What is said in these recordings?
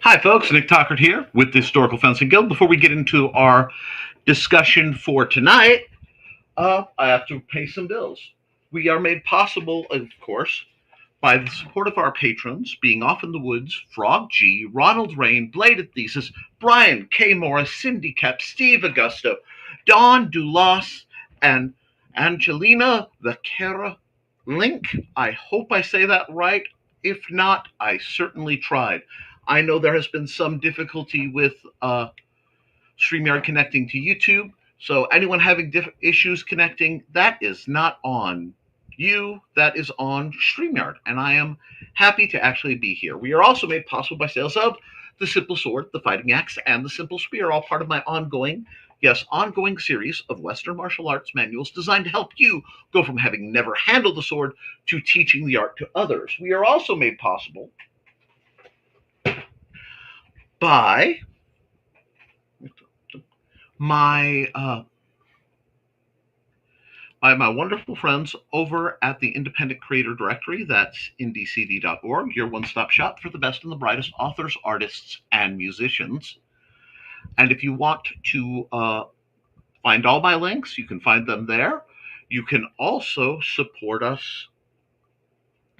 Hi, folks. Nick Tockert here with the Historical Fencing Guild. Before we get into our discussion for tonight, I have to pay some bills. We are made possible, of course, by the support of our patrons, being Off in the Woods, Frog G, Ronald Rain, Bladed Thesis, Brian K. Morris, Cindy Kep, Steve Augusto, Don Dulas, and Angelina Vaquera Link. I hope I say that right. If not, I certainly tried. I know there has been some difficulty with StreamYard connecting to YouTube. So anyone having issues connecting, that is not on you, that is on StreamYard. And I am happy to actually be here. We are also made possible by sales of the Simple Sword, the Fighting Axe, and the Simple Spear, all part of my ongoing series of Western martial arts manuals designed to help you go from having never handled the sword to teaching the art to others. We are also made possible by my by my wonderful friends over at the Independent Creator Directory. That's IndieCD.org, your one-stop shop for the best and the brightest authors, artists, and musicians. And if you want to find all my links, you can find them there. You can also support us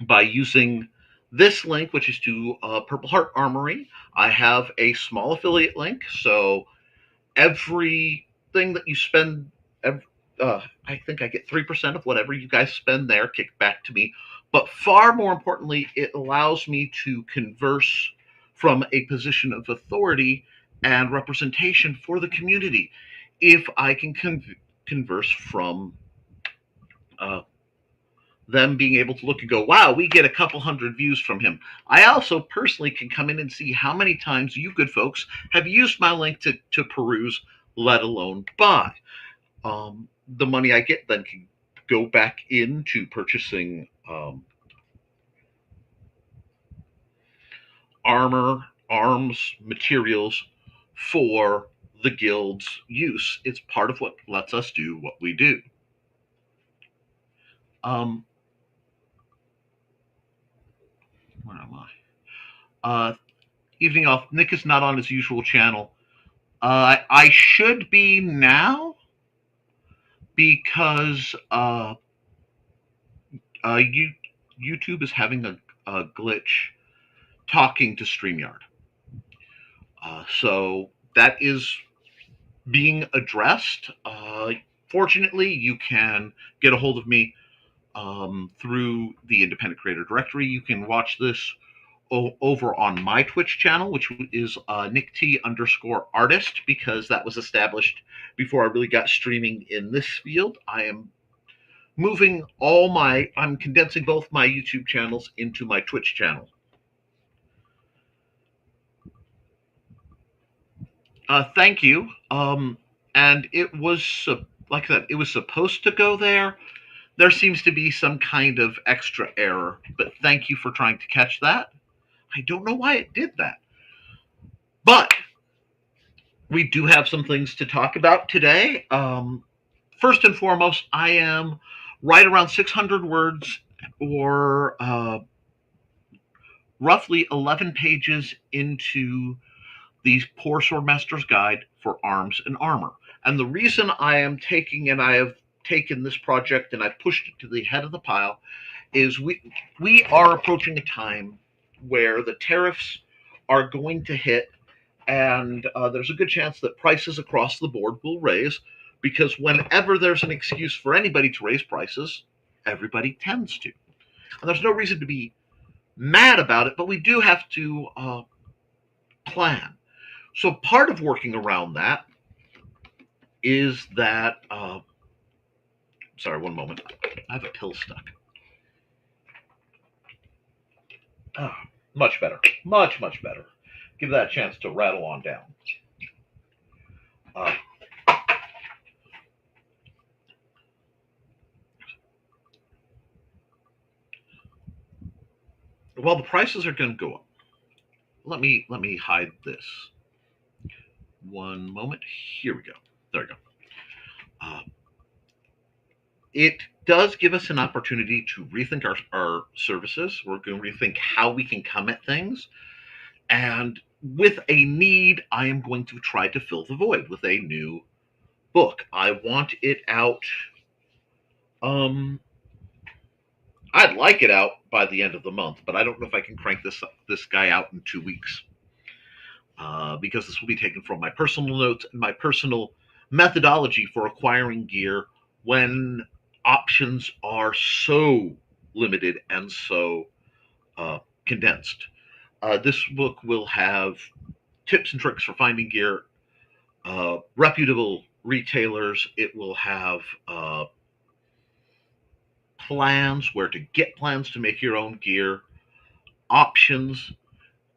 by using this link, which is to Purple Heart Armory. I have a small affiliate link, so everything that you spend, I think I get 3% of whatever you guys spend there kicked back to me. But far more importantly, it allows me to converse from a position of authority and representation for the community. If I can converse from them being able to look and go, wow, we get a couple hundred views from him. I also personally can come in and see how many times you good folks have used my link to peruse, let alone buy. The money I get then can go back into purchasing arms, materials for the guild's use. It's part of what lets us do what we do. Where am I? Evening off. Nick is not on his usual channel. I should be now because YouTube is having a glitch talking to StreamYard. So that is being addressed. Fortunately, you can get a hold of me through the Independent Creator Directory. You can watch this over on my Twitch channel, which is NickT_artist, because that was established before I really got streaming in this field. I am I'm condensing both my YouTube channels into my Twitch channel. Thank you. And it was, like I said, it was supposed to go there. There seems to be some kind of extra error, but thank you for trying to catch that. I don't know why it did that. But we do have some things to talk about today. First and foremost, I am right around 600 words, or roughly 11 pages into the Poor Swordmaster's Guide for Arms and Armor. And the reason I have taken this project and I've pushed it to the head of the pile is we are approaching a time where the tariffs are going to hit, and there's a good chance that prices across the board will raise, because whenever there's an excuse for anybody to raise prices, everybody tends to. And there's no reason to be mad about it, but we do have to plan. So part of working around that is that, sorry, one moment. I have a pill stuck. Oh, much better. Much, much better. Give that a chance to rattle on down. Well, the prices are going to go up. Let me hide this. One moment. Here we go. There we go. It does give us an opportunity to rethink our services. We're going to rethink how we can come at things. And with a need, I am going to try to fill the void with a new book. I want it out. Um, I'd like it out by the end of the month, but I don't know if I can crank this guy out in 2 weeks, because this will be taken from my personal notes and my personal methodology for acquiring gear when options are so limited and so condensed. This book will have tips and tricks for finding gear, reputable retailers. It will have plans, where to get plans to make your own gear, options,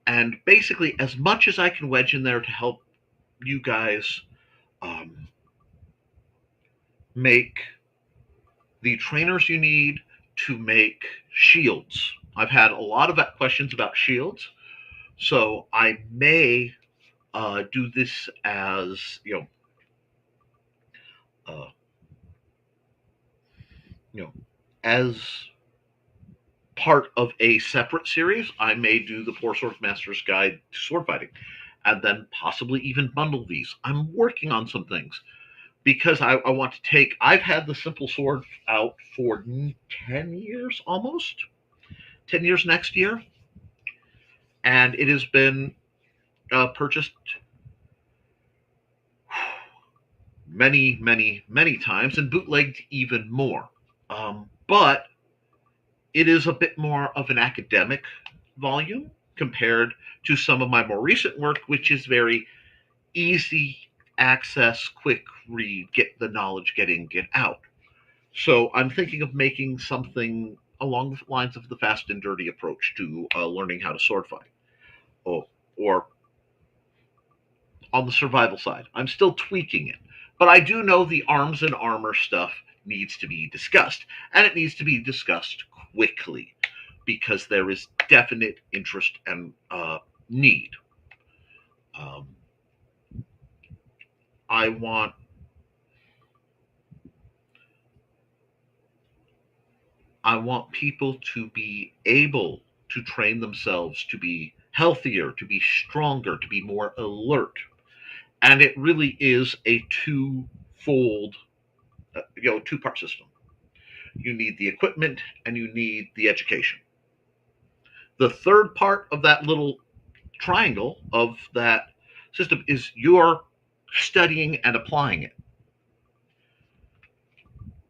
and basically as much as I can wedge in there to help you guys um, make the trainers you need to make shields. I've had a lot of questions about shields, so I may do this as uh, you know, as part of a separate series. I may do the Poor Swordmaster's Guide to Sword Fighting, and then possibly even bundle these. I'm working on some things because I want to take. I've had the Simple Sword out for 10 years, almost 10 years next year, and it has been purchased many times and bootlegged even more. But it is a bit more of an academic volume compared to some of my more recent work, which is very easy access, quick read, get the knowledge, get in, get out. So I'm thinking of making something along the lines of the fast and dirty approach to learning how to sword fight, or on the survival side. I'm still tweaking it, but I do know the arms and armor stuff needs to be discussed, and it needs to be discussed quickly because there is definite interest and need. Um, I want people to be able to train themselves to be healthier, to be stronger, to be more alert, and it really is a twofold, two-part system. You need the equipment and you need the education. The third part of that little triangle of that system is your studying and applying it.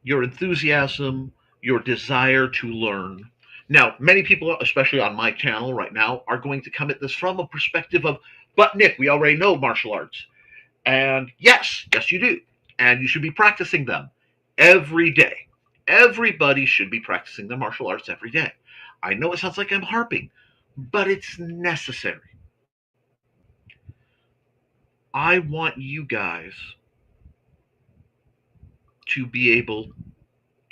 Your enthusiasm, your desire to learn. Now, many people, especially on my channel right now, are going to come at this from a perspective of, but Nick, we already know martial arts. And yes, you do. And you should be practicing them every day. Everybody should be practicing their martial arts every day. I know it sounds like I'm harping, but it's necessary. I want you guys to be able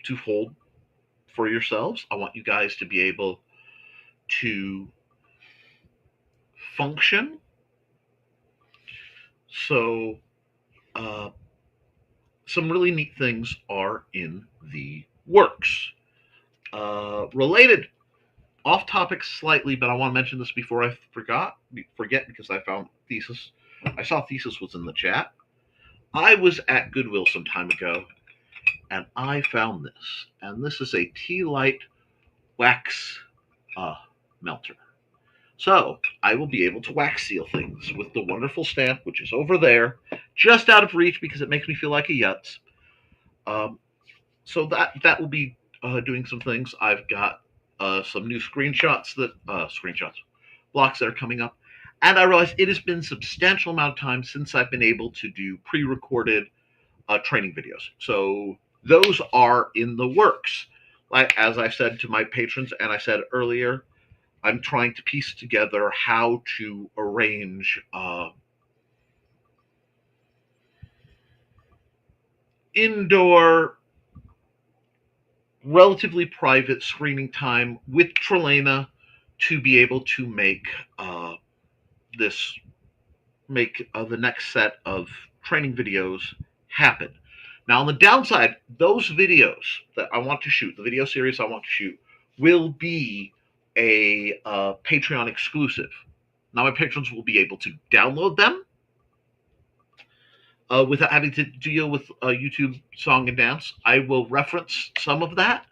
to hold for yourselves. I want you guys to be able to function. So, some really neat things are in the works. Related, off topic slightly, but I want to mention this before I forget because I saw thesis was in the chat. I was at Goodwill some time ago, and I found this, and this is a tea light wax melter. So I will be able to wax seal things with the wonderful stamp, which is over there, just out of reach because it makes me feel like a yutz. So that will be doing some things. I've got some new blocks that are coming up, and I realize it has been a substantial amount of time since I've been able to do pre-recorded training videos. So those are in the works. Like as I said to my patrons, and I said earlier, I'm trying to piece together how to arrange indoor, relatively private screening time with Trelena to be able to make the next set of training videos happen. Now, on the downside, those videos that I want to shoot, the video series I want to shoot, will be a Patreon exclusive. Now my patrons will be able to download them without having to deal with YouTube Song and Dance. I will reference some of that,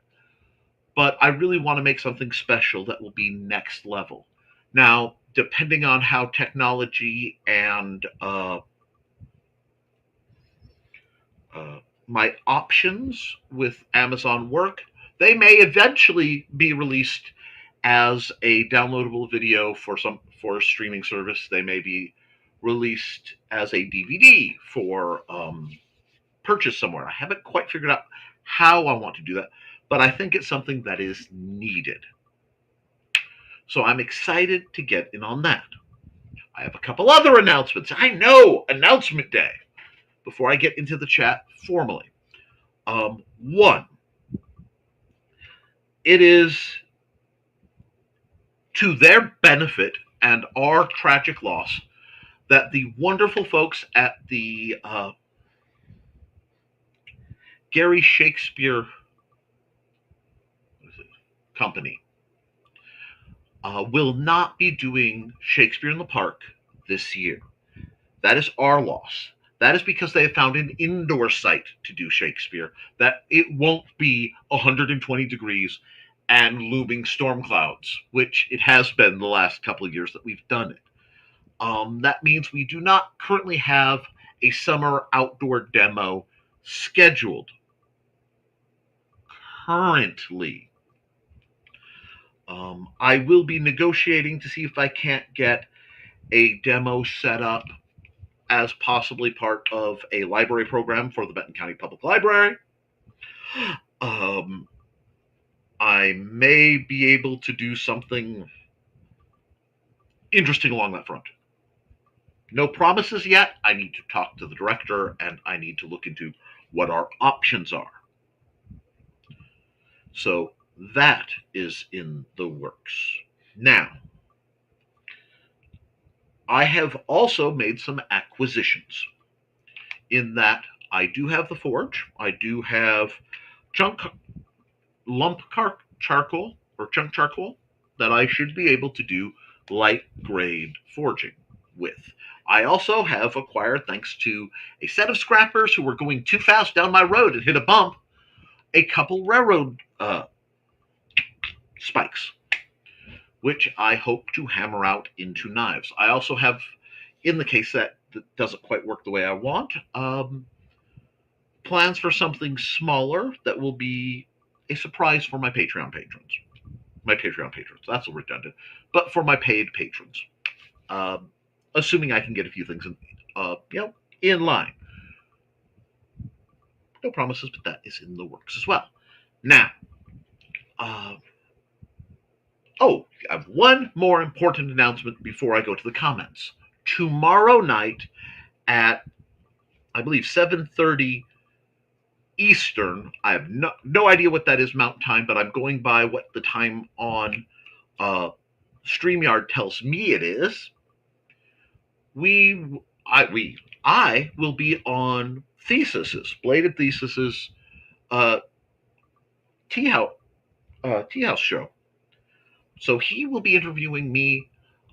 but I really want to make something special that will be next level. Now, depending on how technology and my options with Amazon work, they may eventually be released as a downloadable video for a streaming service. They may be released as a DVD for purchase somewhere. I haven't quite figured out how I want to do that, but I think it's something that is needed. So I'm excited to get in on that. I have a couple other announcements. I know, announcement day. Before I get into the chat formally. One, it is to their benefit and our tragic loss that the wonderful folks at the Gary Shakespeare Company will not be doing Shakespeare in the Park this year. That is our loss. That is because they have found an indoor site to do Shakespeare, that it won't be 120 degrees and looming storm clouds, which it has been the last couple of years that we've done it. That means we do not currently have a summer outdoor demo scheduled currently. I will be negotiating to see if I can't get a demo set up as possibly part of a library program for the Benton County Public Library. I may be able to do something interesting along that front. No promises yet. I need to talk to the director and I need to look into what our options are. So that is in the works. Now, I have also made some acquisitions in that I do have the forge. I do have lump charcoal or chunk charcoal that I should be able to do light grade forging with. I also have acquired, thanks to a set of scrappers who were going too fast down my road and hit a bump, a couple railroad spikes, which I hope to hammer out into knives. I also have, in the case that doesn't quite work the way I want, plans for something smaller that will be a surprise for my Patreon patrons. That's a redundant, but for my paid patrons. Assuming I can get a few things in line. No promises, but that is in the works as well. Now, I have one more important announcement before I go to the comments. Tomorrow night at, I believe, 7:30 Eastern. I have no idea what that is Mountain Time, but I'm going by what the time on StreamYard tells me it is. I will be on Bladed Thesis's Tea House show. So he will be interviewing me.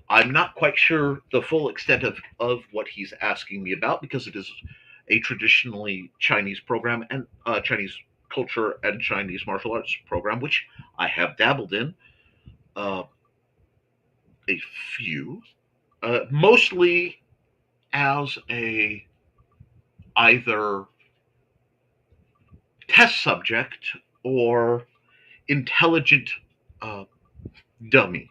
I'm not quite sure the full extent of what he's asking me about, because it is a traditionally Chinese program and Chinese culture and Chinese martial arts program, which I have dabbled in a few, mostly as a either test subject or intelligent dummy,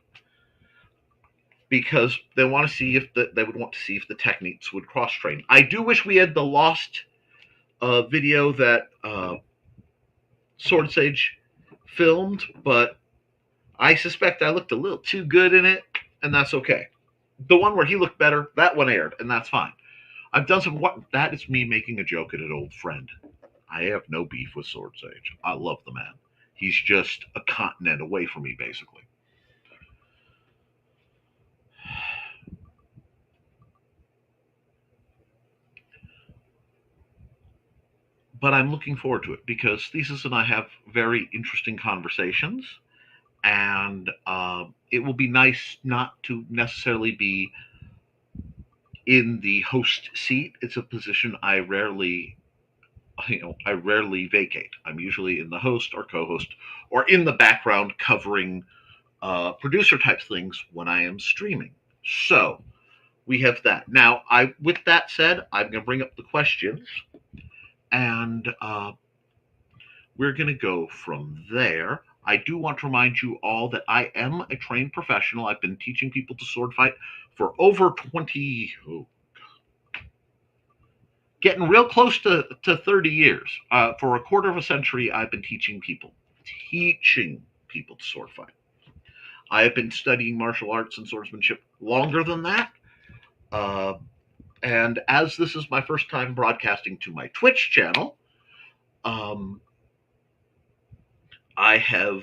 because they want to see if the techniques would cross train. I do wish we had the lost video that Sword Sage filmed, but I suspect I looked a little too good in it, and that's okay. The one where he looked better, that one aired, and that's fine. I've done some. That is me making a joke at an old friend. I have no beef with Sword Sage. I love the man. He's just a continent away from me, basically. But I'm looking forward to it because Thesis and I have very interesting conversations, and it will be nice not to necessarily be in the host seat. It's a position I rarely vacate. I'm usually in the host or co-host or in the background covering producer type things when I am streaming. So we have that. Now, with that said, I'm going to bring up the questions, and we're going to go from there. I do want to remind you all that I am a trained professional. I've been teaching people to sword fight for over 20, getting real close to 30 years. For a quarter of a century, I've been teaching people to sword fight. I have been studying martial arts and swordsmanship longer than that. Uh, and as this is my first time broadcasting to my Twitch channel, I have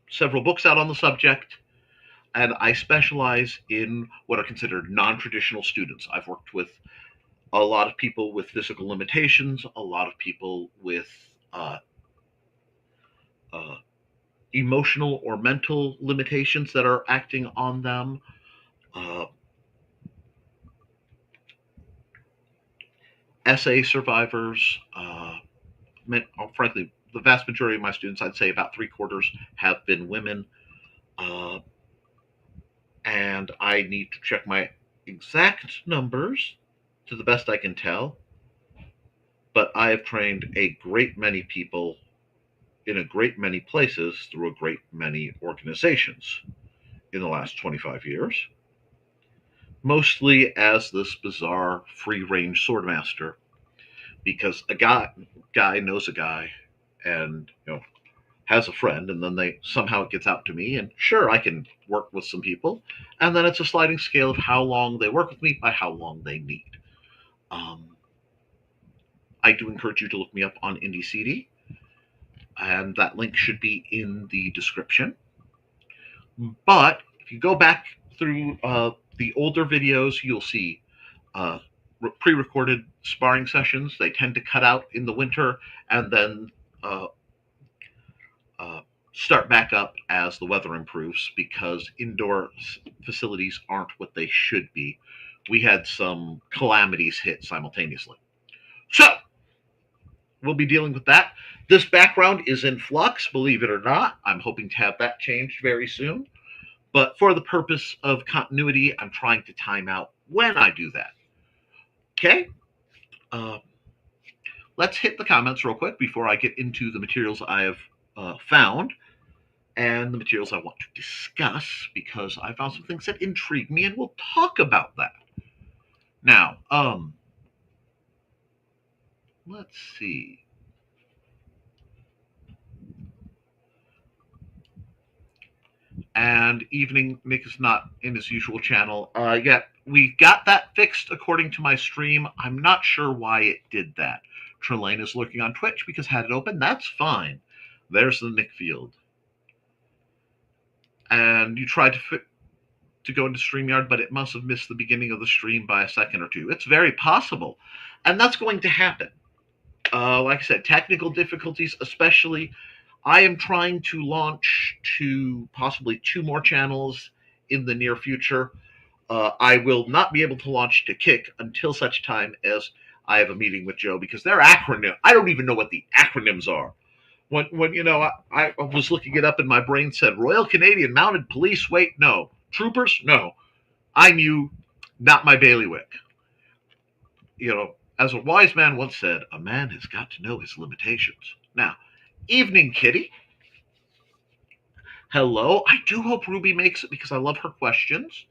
several books out on the subject, and I specialize in what are considered non-traditional students. I've worked with a lot of people with physical limitations, a lot of people with emotional or mental limitations that are acting on them. SA survivors, frankly, the vast majority of my students, I'd say about 3/4, have been women. And I need to check my exact numbers to the best I can tell. But I have trained a great many people in a great many places through a great many organizations in the last 25 years, mostly as this bizarre free-range swordmaster, because a guy knows a guy, and has a friend, and then somehow it gets out to me, and sure, I can work with some people, and then it's a sliding scale of how long they work with me by how long they need. I do encourage you to look me up on IndieCD, and that link should be in the description. But if you go back through the older videos, you'll see pre-recorded sparring sessions. They tend to cut out in the winter and then start back up as the weather improves, because indoor facilities aren't what they should be. We had some calamities hit simultaneously. So we'll be dealing with that. This background is in flux, believe it or not. I'm hoping to have that changed very soon. But for the purpose of continuity, I'm trying to time out when I do that. Okay? Let's hit the comments real quick before I get into the materials I have found and the materials I want to discuss, because I found some things that intrigue me, and we'll talk about that. Now, let's see. And evening, Nick is not in his usual channel yet. We got that fixed according to my stream. I'm not sure why it did that. Trelane is lurking on Twitch because had it open. That's fine. There's the Nick field. And you tried to go into StreamYard, but it must have missed the beginning of the stream by a second or two. It's very possible. And that's going to happen. Like I said, technical difficulties, especially. I am trying to launch possibly 2 more channels in the near future. I will not be able to launch to Kick until such time as I have a meeting with Joe, because their acronym, I don't even know what the acronyms are. When I was looking it up and my brain said Royal Canadian Mounted Police, wait, no. Troopers, no. I knew, not my bailiwick. As a wise man once said, a man has got to know his limitations. Now, evening, Kitty. Hello. I do hope Ruby makes it, because I love her questions.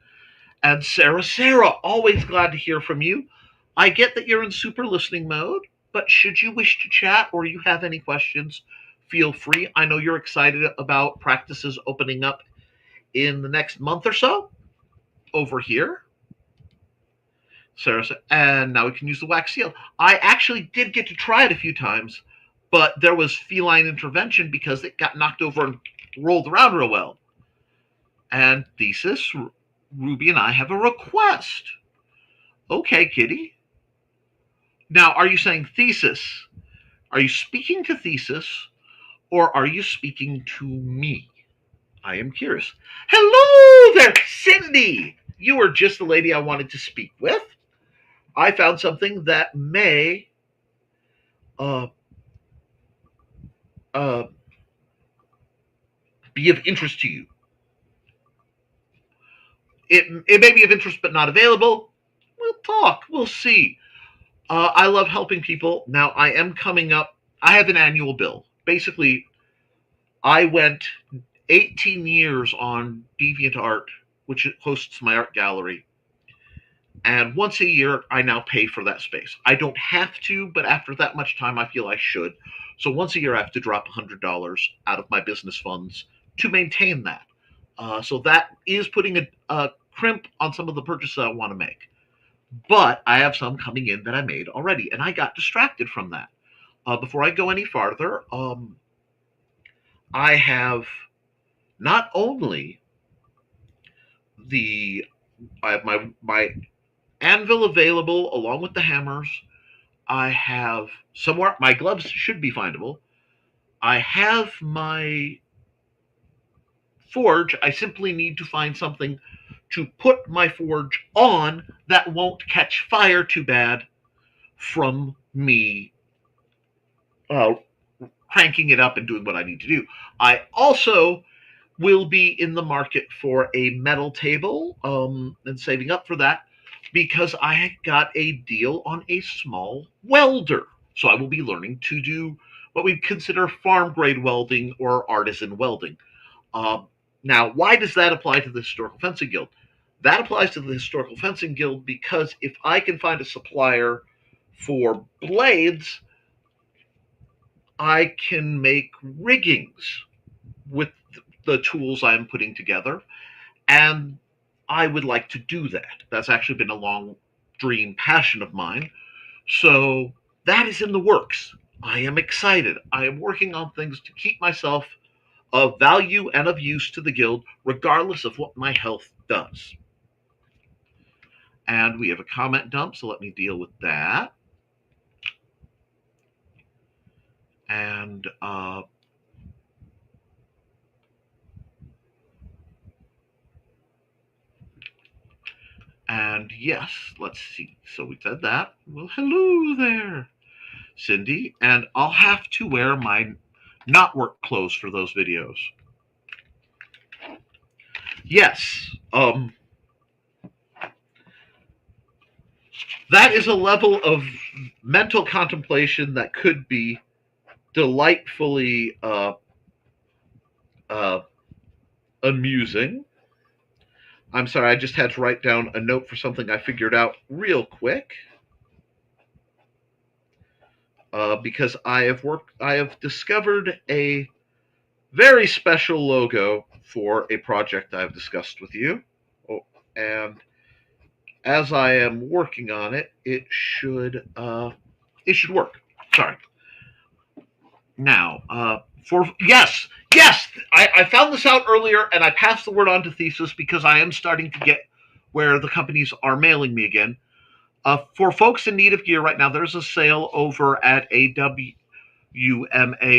And Sarah, always glad to hear from you. I get that you're in super listening mode, but should you wish to chat or you have any questions, feel free. I know you're excited about practices opening up in the next month or so over here. Sarah said, and now we can use the wax seal. I actually did get to try it a few times, but there was feline intervention because it got knocked over and rolled around real well. And Thesis, Ruby and I have a request. Okay, Kitty. Now, are you saying Thesis? Are you speaking to Thesis, or are you speaking to me? I am curious. Hello there, Cindy. You are just the lady I wanted to speak with. I found something that may uh, uh, be of interest to you. It may be of interest but not available. We'll talk. We'll see. I love helping people. Now, I am coming up. I have an annual bill. Basically, I went 18 years on DeviantArt, which hosts my art gallery. And once a year, I now pay for that space. I don't have to, but after that much time, I feel I should. So once a year, I have to drop $100 out of my business funds to maintain that. So that is putting a crimp on some of the purchases I want to make. But I have some coming in that I made already, and I got distracted from that. Before I go any farther, I have not only I have my anvil available along with the hammers. I have somewhere my gloves should be findable. I have my forge. I simply need to find something to put my forge on that won't catch fire too bad from me uh, cranking it up and doing what I need to do. I also will be in the market for a metal table and saving up for that because I got a deal on a small welder. So I will be learning to do what we consider farm grade welding or artisan welding. Uh, Now, why does that apply to the Historical Fencing Guild? That applies to the Historical Fencing Guild because if I can find a supplier for blades, I can make riggings with the tools I'm putting together. And I would like to do that. That's actually been a long dream passion of mine. So that is in the works. I am excited. I am working on things to keep myself of value and of use to the guild, regardless of what my health does. And we have a comment dump, so let me deal with that. And yes, let's see. So we said that. Well, hello there, Cindy. And I'll have to wear my not work clothes for those videos. Yes. That is a level of mental contemplation that could be delightfully amusing. I'm sorry, I just had to write down a note for something I figured out real quick. Because I have discovered a very special logo for a project I've discussed with you. Oh, and as I am working on it, it should work. Sorry. Now, yes, I found this out earlier, and I passed the word on to Thesis because I am starting to get where the companies are mailing me again. For folks in need of gear right now, there's a sale over at AWMA,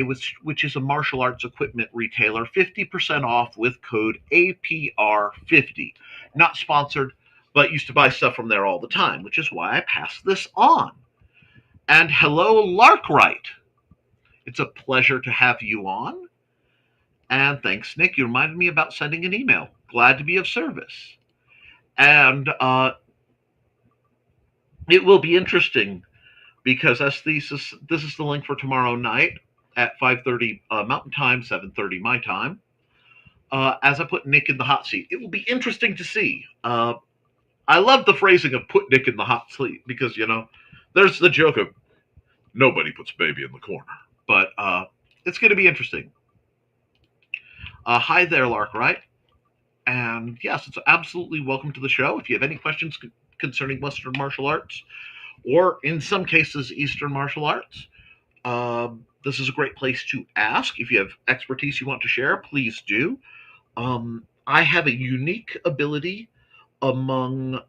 which is a martial arts equipment retailer, 50% off with code APR50. Not sponsored, but used to buy stuff from there all the time, which is why I passed this on. And hello, Larkwright. It's a pleasure to have you on. And thanks, Nick. You reminded me about sending an email. Glad to be of service. And it will be interesting because as Thesis, this is the link for tomorrow night at 5:30 Mountain Time, 7:30 my time. As I put Nick in the hot seat, it will be interesting to see. I love the phrasing of "put Nick in the hot seat" because there's the joke of nobody puts baby in the corner, but it's going to be interesting. Hi there, Larkwright. And yes, it's absolutely welcome to the show. If you have any questions concerning Western martial arts, or in some cases, Eastern martial arts, this is a great place to ask. If you have expertise you want to share, please do. I have a unique ability among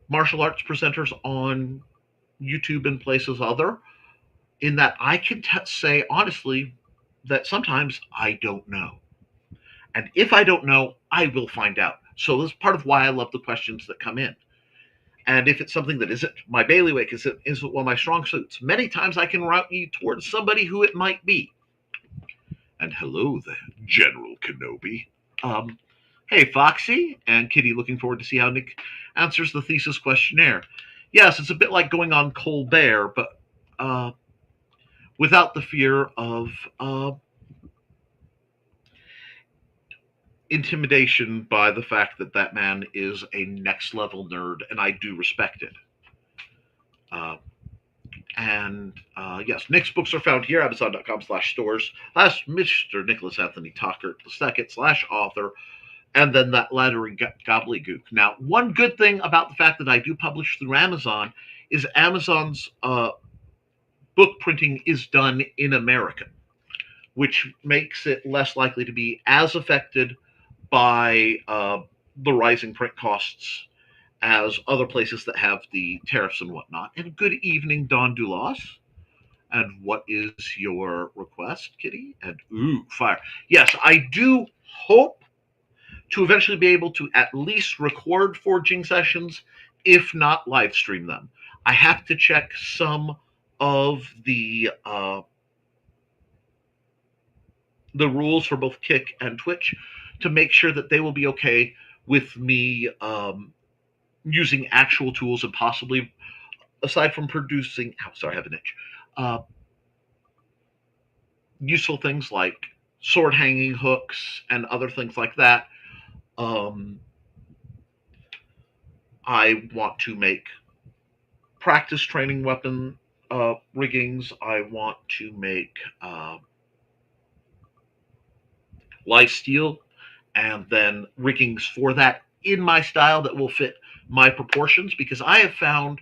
martial arts presenters on YouTube and places other, in that I can say honestly, that sometimes I don't know. And if I don't know, I will find out. So that's part of why I love the questions that come in. And if it's something that isn't my bailiwick, isn't one of my strong suits, many times I can route you towards somebody who it might be. And hello there, General Kenobi. Um, hey, Foxy and Kitty, looking forward to see how Nick answers the thesis questionnaire. Yes, it's a bit like going on Colbert, but without the fear of intimidation by the fact that that man is a next level nerd, and I do respect it. Yes, Nick's books are found here, Amazon.com/stores. That's Mr. Nicholas Anthony Tucker II/author, and then that lettering gobbledygook. Now, one good thing about the fact that I do publish through Amazon is Amazon's book printing is done in America, which makes it less likely to be as affected by the rising print costs as other places that have the tariffs and whatnot. And good evening, Don Dulas. And what is your request, Kitty? And ooh, fire. Yes, I do hope to eventually be able to at least record forging sessions, if not live stream them. I have to check some of the rules for both Kick and Twitch to make sure that they will be okay with me using actual tools and possibly, aside from producing, sorry, I have an itch, useful things like sword hanging hooks and other things like that. I want to make practice training weapon riggings. I want to make life steel and then riggings for that in my style that will fit my proportions, because I have found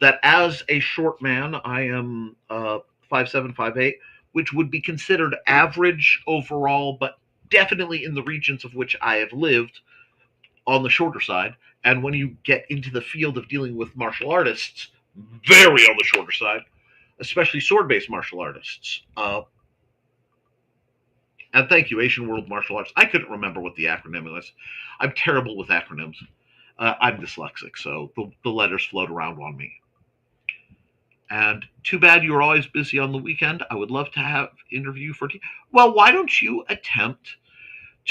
that as a short man, I am 5'7", 5'8", which would be considered average overall, but definitely in the regions of which I have lived on the shorter side. And when you get into the field of dealing with martial artists, very on the shorter side, especially sword-based martial artists. And thank you, Asian World Martial Arts. I couldn't remember what the acronym was. I'm terrible with acronyms. I'm dyslexic, so the letters float around on me. And too bad you're always busy on the weekend. I would love to have interview for. Well, why don't you attempt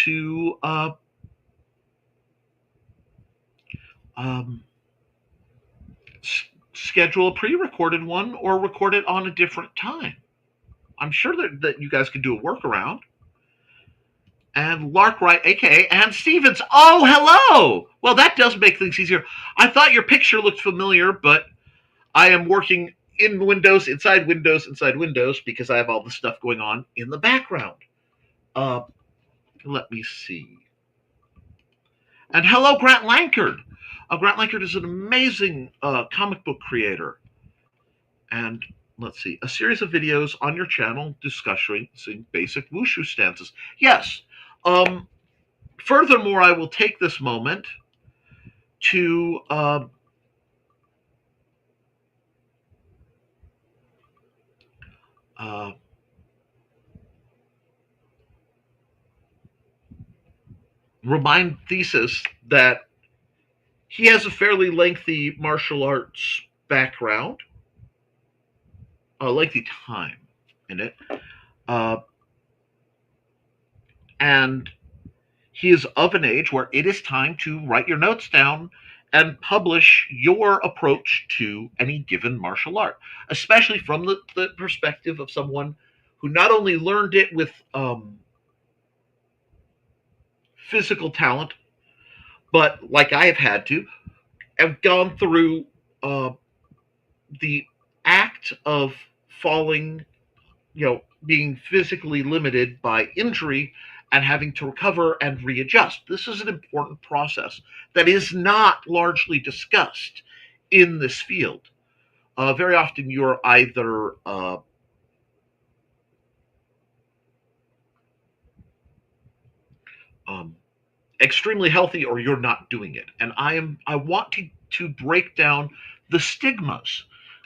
to schedule a pre-recorded one or record it on a different time? I'm sure that you guys could do a workaround. And Larkwright, aka Ann Stevens. Oh, hello! Well, that does make things easier. I thought your picture looked familiar, but I am working in Windows, inside Windows, because I have all the stuff going on in the background. Let me see. And hello, Grant Lankard. Grant Lankard is an amazing comic book creator. And let's see, a series of videos on your channel discussing basic wushu stances. Yes. Furthermore, I will take this moment to remind Thesis that he has a fairly lengthy martial arts background, a lengthy time in it, and he is of an age where it is time to write your notes down and publish your approach to any given martial art, especially from the perspective of someone who not only learned it with physical talent, but like I have had to, have gone through the act of falling, being physically limited by injury and having to recover and readjust. This is an important process that is not largely discussed in this field. Very often you're either extremely healthy or you're not doing it. And I want to break down the stigmas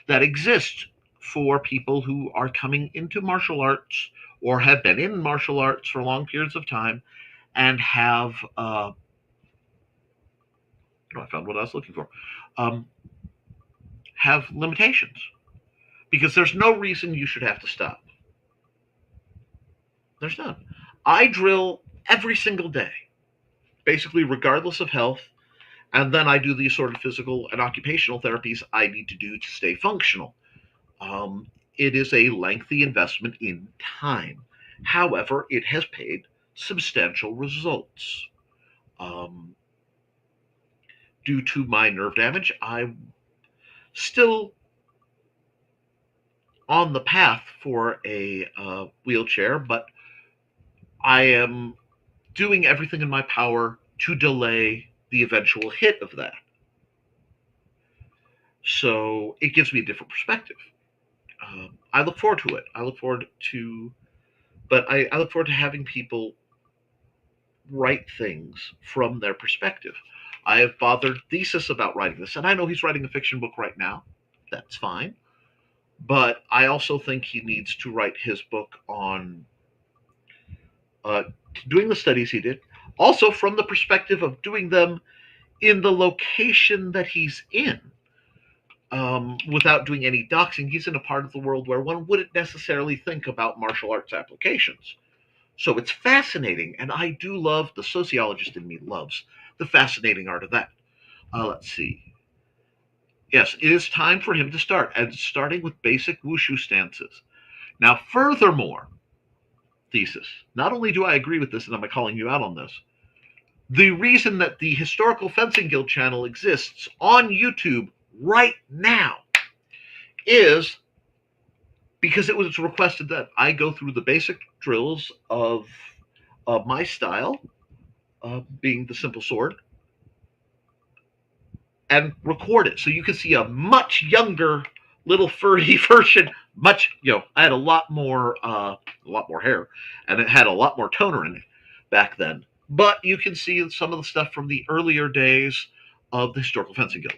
that exist for people who are coming into martial arts or have been in martial arts for long periods of time and have I found what I was looking for. Um, have limitations because there's no reason you should have to stop. There's none. I drill every single day, basically regardless of health, and then I do the sort of physical and occupational therapies I need to do to stay functional. Um, it is a lengthy investment in time. However, it has paid substantial results. Um, Due to my nerve damage, I'm still on the path for a wheelchair, but I am doing everything in my power to delay the eventual hit of that. So it gives me a different perspective. I look forward to it. I look forward to having people write things from their perspective. I have bothered Thesis about writing this, and I know he's writing a fiction book right now. That's fine. But I also think he needs to write his book on uh, doing the studies he did, also from the perspective of doing them in the location that he's in, without doing any doxing. He's in a part of the world where one wouldn't necessarily think about martial arts applications. So it's fascinating, and I do love, the sociologist in me loves the fascinating art of that. Let's see. Yes, it is time for him to start, and starting with basic wushu stances. Now, furthermore, Thesis, not only do I agree with this, and I'm calling you out on this, the reason that the Historical Fencing Guild channel exists on YouTube right now is because it was requested that I go through the basic drills of my style, being the simple sword, and record it so you can see a much younger little furry version. I had a lot more hair, and it had a lot more toner in it back then. But you can see some of the stuff from the earlier days of the Historical Fencing Guild.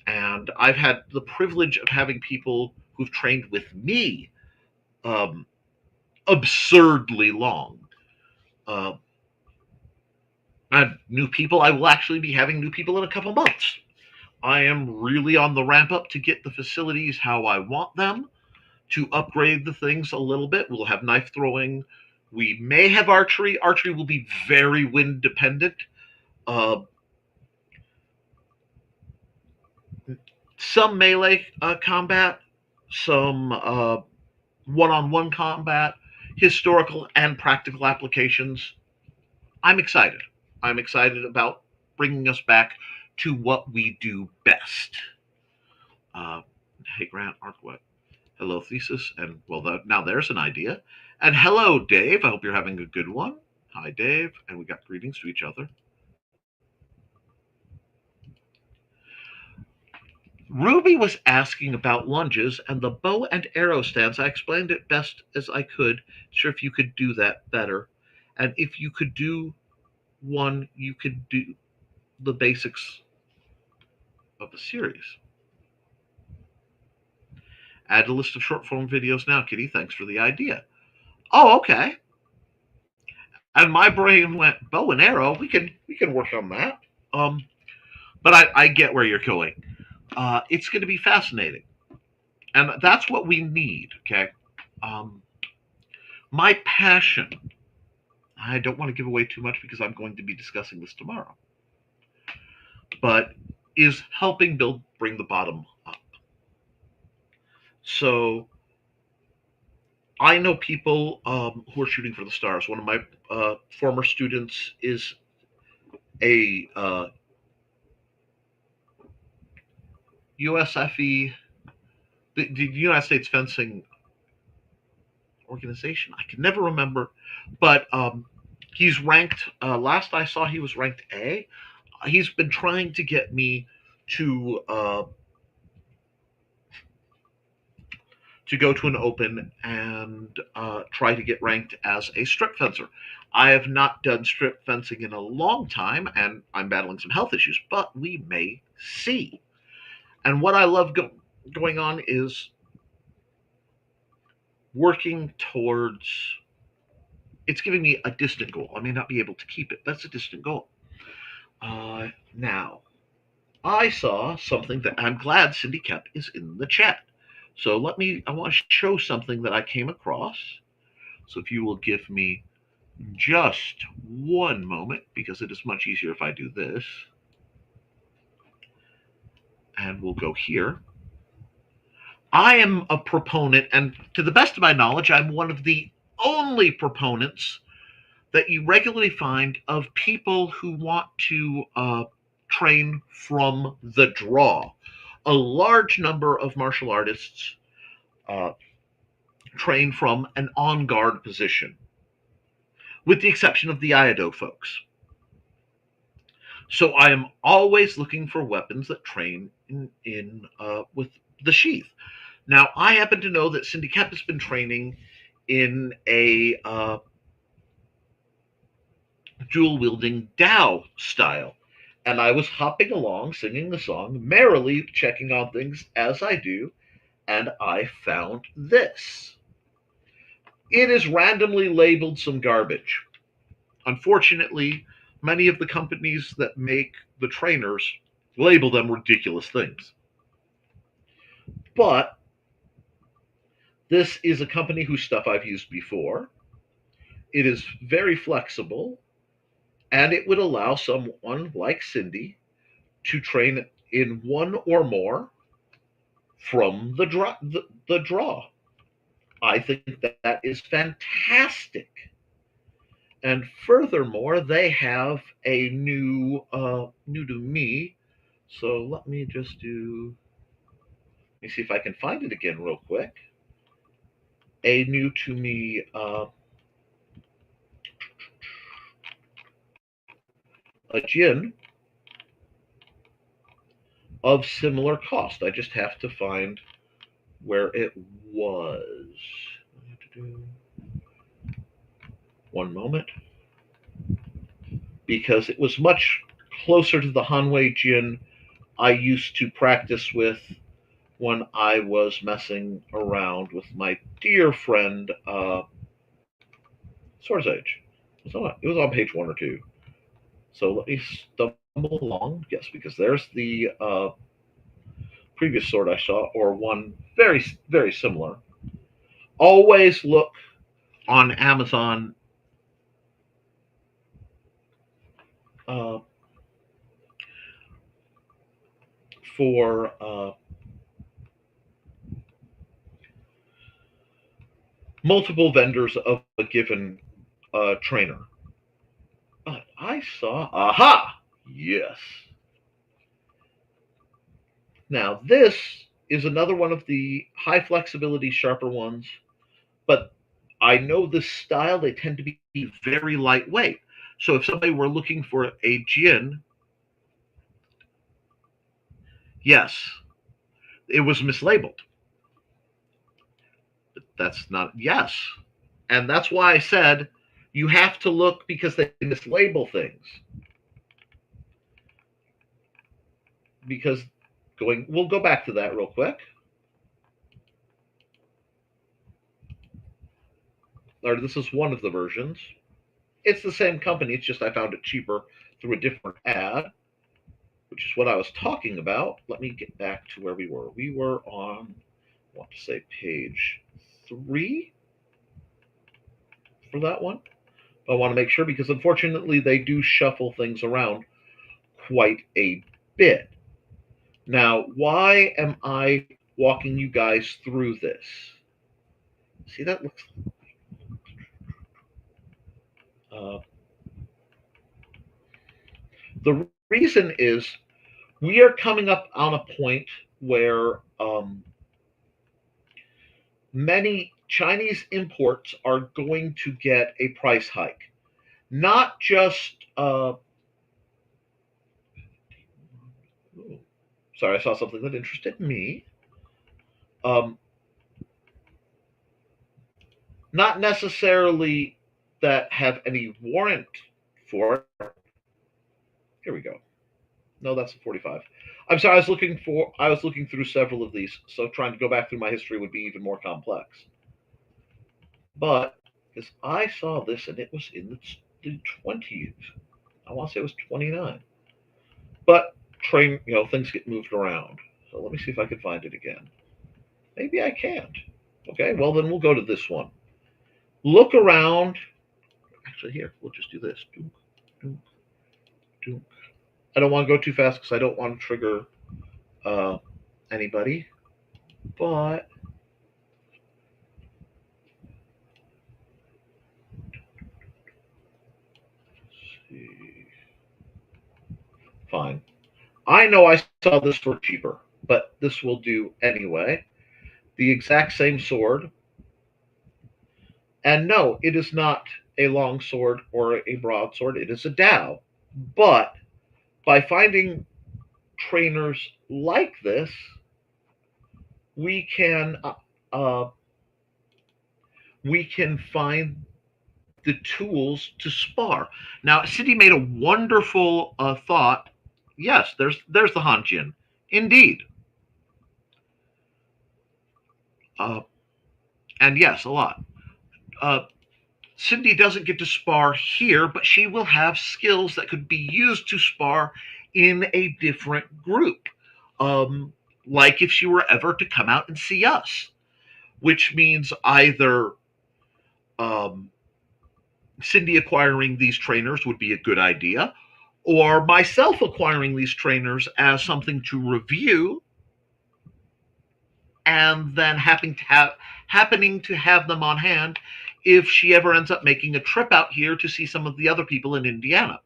And I've had the privilege of having people who've trained with me um, absurdly long. Uh, and new people, I will actually be having new people in a couple months. I am really on the ramp up to get the facilities how I want them, to upgrade the things a little bit. We'll have knife throwing. We may have archery. Archery will be very wind dependent. Uh, some melee combat, some one-on-one combat, historical and practical applications. I'm excited. I'm excited about bringing us back to what we do best. Uh, hey, Grant Arkwet. Hello, Thesis. And, well, now there's an idea. And hello, Dave. I hope you're having a good one. Hi, Dave. And we got greetings to each other. Ruby was asking about lunges and the bow and arrow stance. I explained it best as I could. Sure, if you could do that better. And if you could do one, you could do the basics of the series. Add a list of short form videos now, Kitty. Thanks for the idea. Oh, okay. And my brain went bow and arrow. We can work on that. But I get where you're going. It's going to be fascinating, and that's what we need. Okay. My passion. I don't want to give away too much because I'm going to be discussing this tomorrow. But is helping bring the bottom up. So I know people who are shooting for the stars. One of my former students is a USFE, the United States Fencing Organization. I can never remember, but he's ranked. Last I saw, he was ranked A. He's been trying to get me to go to an open and try to get ranked as a strip fencer. I have not done strip fencing in a long time, and I'm battling some health issues, but we may see. And what I love going on is working towards, it's giving me a distant goal. I may not be able to keep it. That's a distant goal. Now, I saw something that I'm glad Cindy kept is in the chat. So I want to show something that I came across. So if you will give me just one moment, because it is much easier if I do this. And we'll go here. I am a proponent, and to the best of my knowledge, I'm one of the only proponents that you regularly find of people who want to train from the draw. A large number of martial artists uh, train from an on guard position, with the exception of the Iaido folks. So I am always looking for weapons that train in with the sheath. Now I happen to know that Cindy Kep has been training in a dual wielding Dao style, and I was hopping along singing the song, merrily checking on things as I do, and I found this. It is randomly labeled some garbage. Unfortunately, many of the companies that make the trainers label them ridiculous things. But this is a company whose stuff I've used before. It is very flexible, and it would allow someone like Cindy to train in one or more from the draw. I think that is fantastic. And furthermore, they have a new to me. So let me see if I can find it again real quick. A new to me a gin of similar cost. I just have to find where it was. One moment. Because it was much closer to the Hanwei Jin I used to practice with when I was messing around with my dear friend Sword's Age. It was on page 1 or 2. So let me stumble along. Yes, because there's the previous sword I saw, or one very, very similar. Always look on Amazon for multiple vendors of a given trainer. But I saw, aha, yes. Now this is another one of the high flexibility, sharper ones, but I know this style, they tend to be very lightweight. So if somebody were looking for a Jin, yes, it was mislabeled. That's not, yes. And that's why I said you have to look, because they mislabel things. Because we'll go back to that real quick. Or this is one of the versions. It's the same company, it's just I found it cheaper through a different ad, which is what I was talking about. Let me get back to where we were. We were on, I want to say page 3 for that one. I want to make sure, because unfortunately they do shuffle things around quite a bit. Now, why am I walking you guys through this? See, that looks... the reason is we are coming up on a point where many Chinese imports are going to get a price hike. Not just... sorry, I saw something that interested me. Not necessarily that have any warrant for it. Here we go. No, that's a 45. I'm sorry, I was looking through several of these, so trying to go back through my history would be even more complex. But because I saw this and it was in the 20s, I want to say it was 29. But things get moved around. So let me see if I can find it again. Maybe I can't. Okay, well then we'll go to this one. Look around. Actually, here, we'll just do this. Doom, doom, doom. I don't want to go too fast because I don't want to trigger anybody. But let's see. Fine. I know I saw this for cheaper, but this will do anyway. The exact same sword. And no, it is not a long sword or a broadsword. It is a dao. But by finding trainers like this, we can uh, we can find the tools to spar. Now, Cindy made a wonderful thought. Yes, there's the Hanjin. Indeed. Uh, and yes, a lot. Uh, Cindy doesn't get to spar here, but she will have skills that could be used to spar in a different group. Like if she were ever to come out and see us, which means either um, Cindy acquiring these trainers would be a good idea, or myself acquiring these trainers as something to review, and then happening to have them on hand if she ever ends up making a trip out here to see some of the other people in Indiana.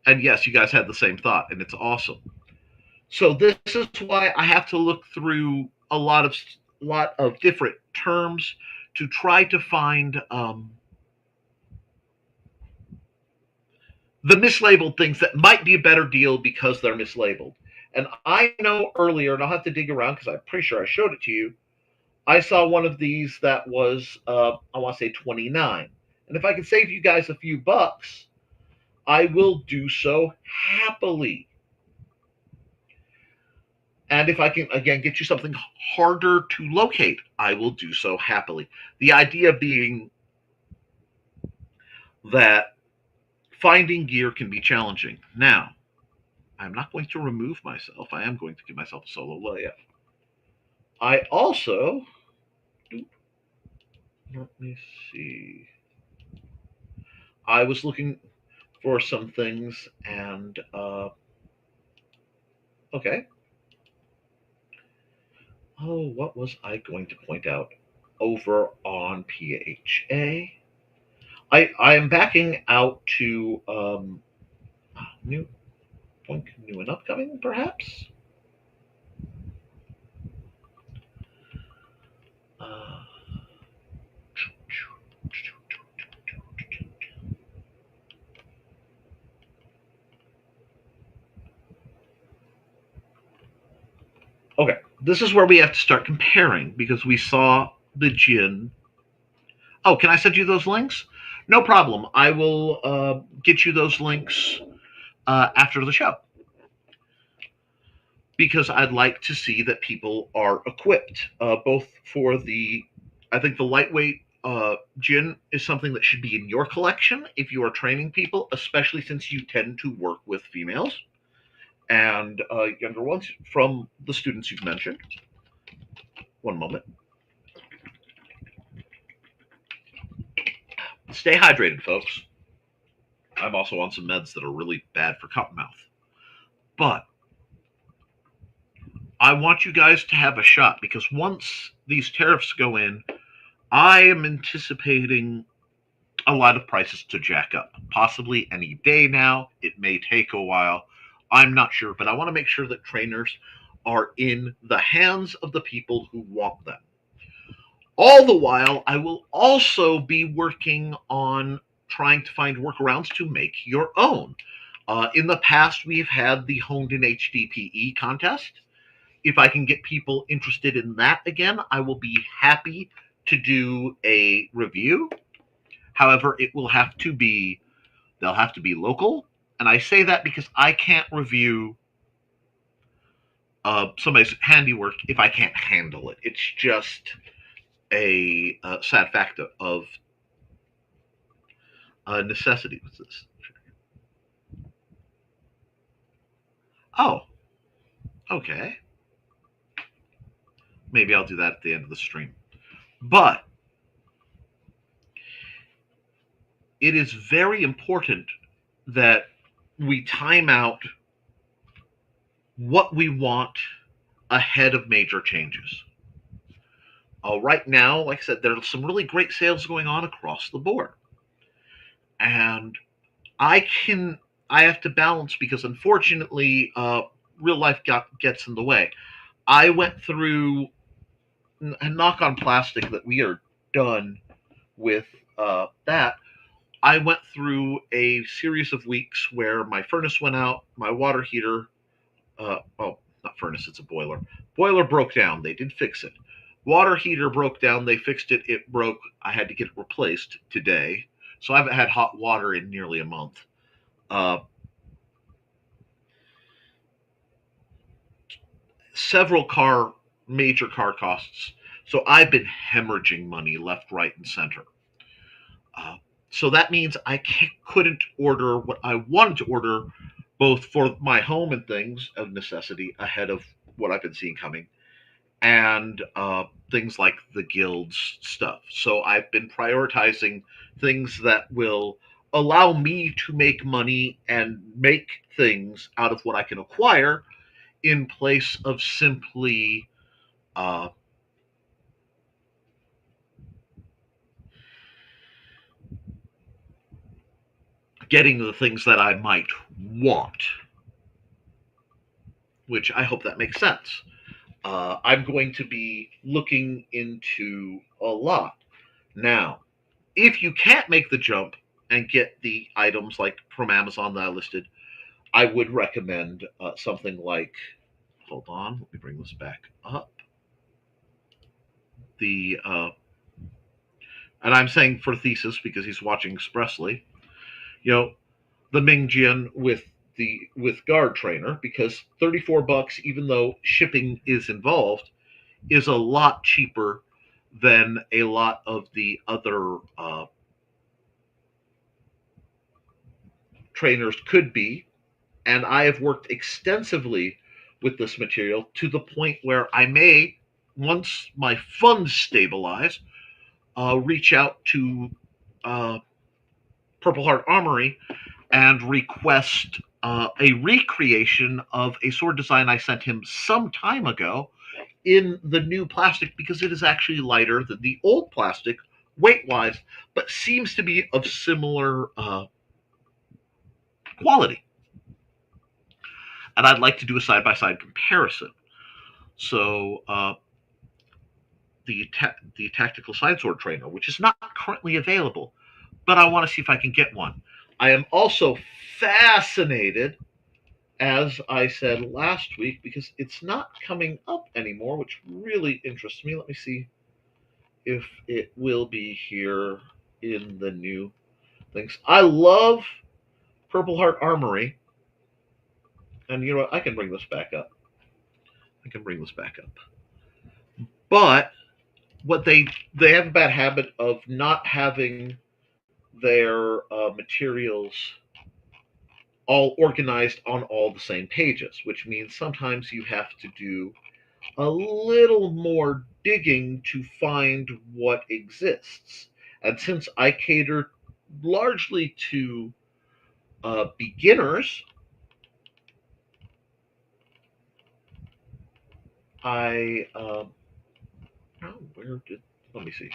And yes, you guys had the same thought, and it's awesome. So this is why I have to look through a lot of different terms to try to find the mislabeled things that might be a better deal because they're mislabeled. And I know earlier, and I'll have to dig around because I'm pretty sure I showed it to you. I saw one of these that was, I want to say 29. And if I can save you guys a few bucks, I will do so happily. And if I can, again, get you something harder to locate, I will do so happily. The idea being that finding gear can be challenging. Now, I'm not going to remove myself. I am going to give myself a solo layup. I also, let me see. I was looking for some things and, okay. Oh, what was I going to point out over on PHA? I am backing out to new and upcoming, perhaps. Uh, okay, this is where we have to start comparing because we saw the Jin. Oh, can I send you those links? No problem. I will get you those links after the show because I'd like to see that people are equipped, both for the. I think the lightweight gin is something that should be in your collection if you are training people, especially since you tend to work with females and younger ones from the students you've mentioned. One moment. Stay hydrated, folks. I'm also on some meds that are really bad for cottonmouth. But I want you guys to have a shot because once these tariffs go in, I am anticipating a lot of prices to jack up, possibly any day now. It may take a while. I'm not sure, but I want to make sure that trainers are in the hands of the people who want them. All the while, I will also be working on trying to find workarounds to make your own. In the past, we've had the Honed in HDPE contest. If I can get people interested in that again, I will be happy to do a review. However, they'll have to be local. And I say that because I can't review somebody's handiwork if I can't handle it. It's just a sad fact of necessity with this. Oh, okay. Maybe I'll do that at the end of the stream. But it is very important that we time out what we want ahead of major changes. Right now, like I said, there are some really great sales going on across the board. And I have to balance because unfortunately, real life gets in the way. I went through a knock on plastic that we are done with that. I went through a series of weeks where my furnace went out, my water heater, not furnace, it's a boiler. Boiler broke down. They did fix it. Water heater broke down. They fixed it. It broke. I had to get it replaced today. So I haven't had hot water in nearly a month. Several major car costs. So I've been hemorrhaging money left, right, and center. So that means I couldn't order what I wanted to order, both for my home and things of necessity ahead of what I've been seeing coming, and things like the guild's stuff. So I've been prioritizing things that will allow me to make money and make things out of what I can acquire in place of simply getting the things that I might want, which I hope that makes sense. I'm going to be looking into a lot. Now, if you can't make the jump and get the items like from Amazon that I listed, I would recommend something like, hold on, let me bring this back up. And I'm saying for Thesis because he's watching expressly, the Mingjian with guard trainer, because $34, even though shipping is involved, is a lot cheaper than a lot of the other trainers could be. And I have worked extensively with this material to the point where I may, once my funds stabilize, reach out to Purple Heart Armory and request a recreation of a sword design I sent him some time ago in the new plastic, because it is actually lighter than the old plastic weight-wise, but seems to be of similar quality. And I'd like to do a side-by-side comparison. So the tactical side sword trainer, which is not currently available, but I want to see if I can get one. I am also fascinated, as I said last week, because it's not coming up anymore, which really interests me. Let me see if it will be here in the new things. I love Purple Heart Armory. And you know what? I can bring this back up. But what they have a bad habit of not having their materials all organized on all the same pages, which means sometimes you have to do a little more digging to find what exists. And since I cater largely to beginners, I let me see.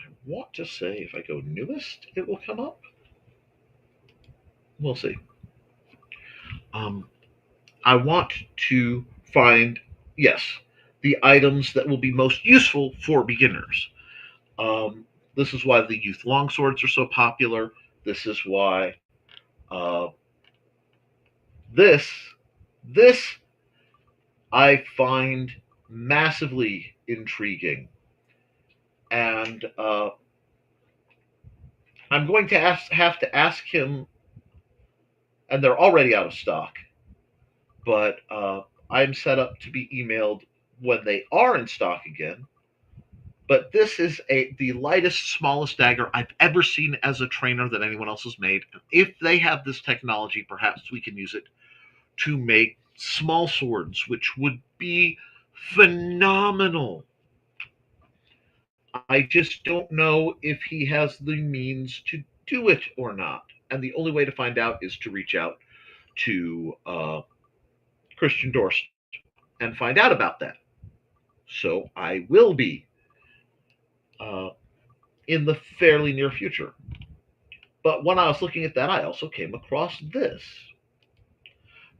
I want to say if I go newest, it will come up. We'll see. I want to find, yes, the items that will be most useful for beginners. This is why the youth longswords are so popular. This is why this I find massively intriguing, and I'm going to have to ask him, and they're already out of stock. but I'm set up to be emailed when they are in stock again. But this is the lightest, smallest dagger I've ever seen as a trainer that anyone else has made. If they have this technology, perhaps we can use it to make small swords, which would be phenomenal. I just don't know if he has the means to do it or not. And the only way to find out is to reach out to Christian Dorst and find out about that. So I will be uh, in the fairly near future. But when I was looking at that, I also came across this,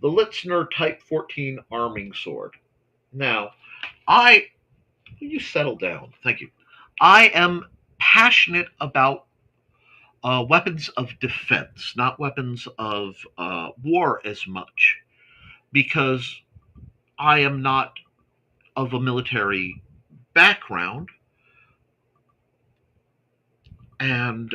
the Litzner Type 14 arming sword. Now, you settle down. Thank you. I am passionate about weapons of defense, not weapons of war as much, because I am not of a military background, and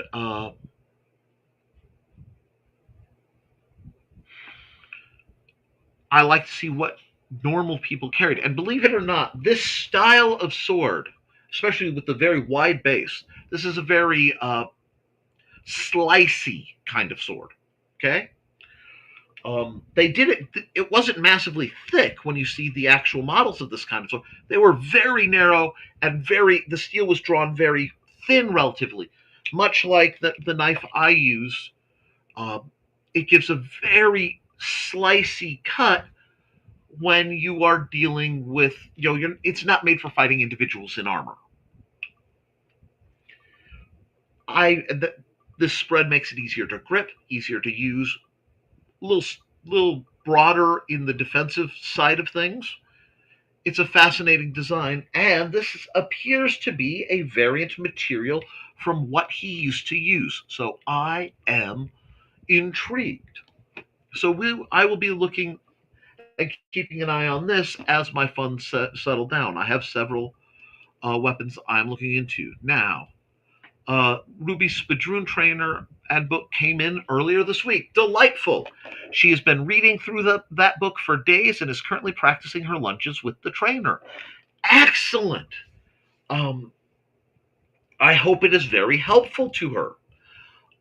I like to see what normal people carried. And believe it or not, this style of sword, especially with the very wide base, this is a very slicey kind of sword. Okay? They did it, it wasn't massively thick when you see the actual models of this kind of sword. They were very narrow and the steel was drawn very thin relatively, much like the knife I use. It gives a very slicey cut when you are dealing with, it's not made for fighting individuals in armor. This spread makes it easier to grip, easier to use, a little broader in the defensive side of things. It's a fascinating design, and this appears to be a variant material from what he used to use. So I am intrigued. So I will be looking and keeping an eye on this as my funds settle down. I have several weapons I'm looking into now. Ruby's Spadroon Trainer and book came in earlier this week. Delightful. She has been reading through that book for days and is currently practicing her lunges with the trainer. Excellent. I hope it is very helpful to her.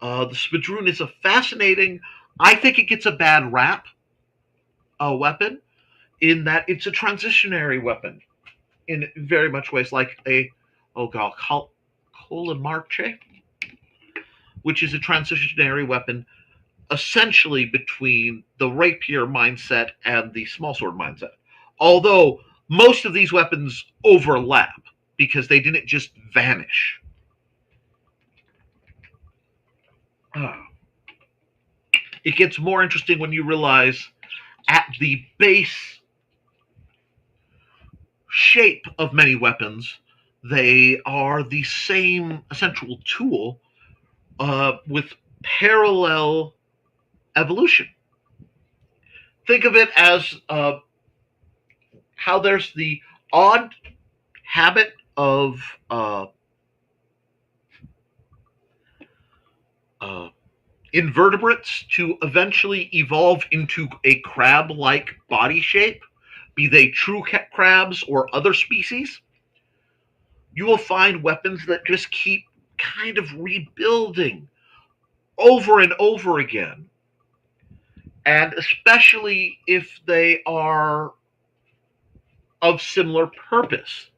The Spadroon is a fascinating, I think it gets a bad rap, weapon, in that it's a transitionary weapon in very much ways, like Colamarche, which is a transitionary weapon essentially between the rapier mindset and the smallsword mindset. Although most of these weapons overlap because they didn't just vanish. It gets more interesting when you realize at the base shape of many weapons, they are the same essential tool with parallel evolution. Think of it as how there's the odd habit of invertebrates to eventually evolve into a crab-like body shape, be they true crabs or other species. You will find weapons that just keep kind of rebuilding over and over again. And especially if they are of similar purpose.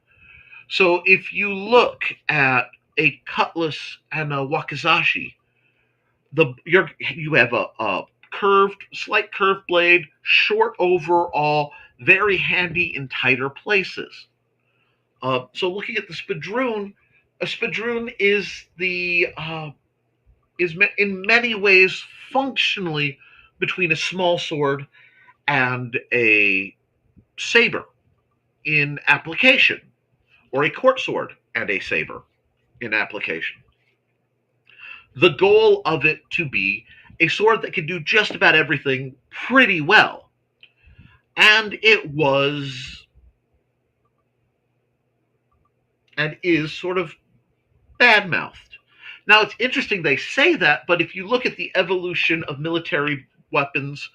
So if you look at a cutlass and a wakizashi, you have a slight curved blade, short overall, very handy in tighter places. So looking at the Spadroon, a Spadroon is in many ways functionally between a small sword and a saber in application, or a court sword and a saber in application. The goal of it to be a sword that can do just about everything pretty well. And it was and is sort of bad-mouthed. Now, it's interesting they say that, but if you look at the evolution of military weapons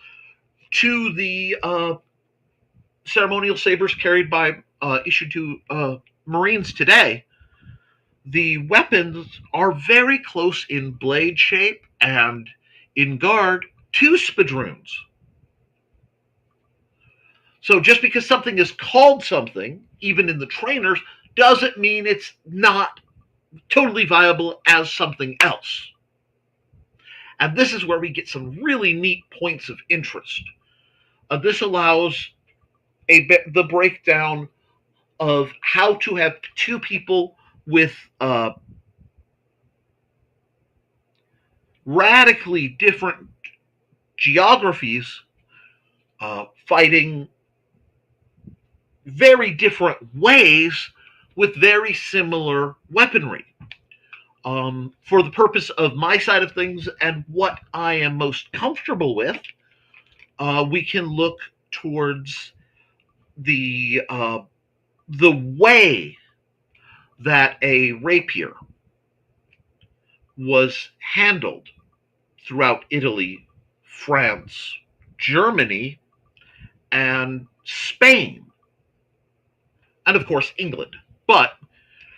to the ceremonial sabers carried by issued to Marines today, the weapons are very close in blade shape and in guard to spadroons. So just because something is called something, even in the trainers, doesn't mean it's not totally viable as something else. And this is where we get some really neat points of interest. This allows the breakdown of how to have two people with radically different geographies fighting very different ways with very similar weaponry. For the purpose of my side of things and what I am most comfortable with, we can look towards the way that a rapier was handled throughout Italy, France, Germany, and Spain, and of course England. But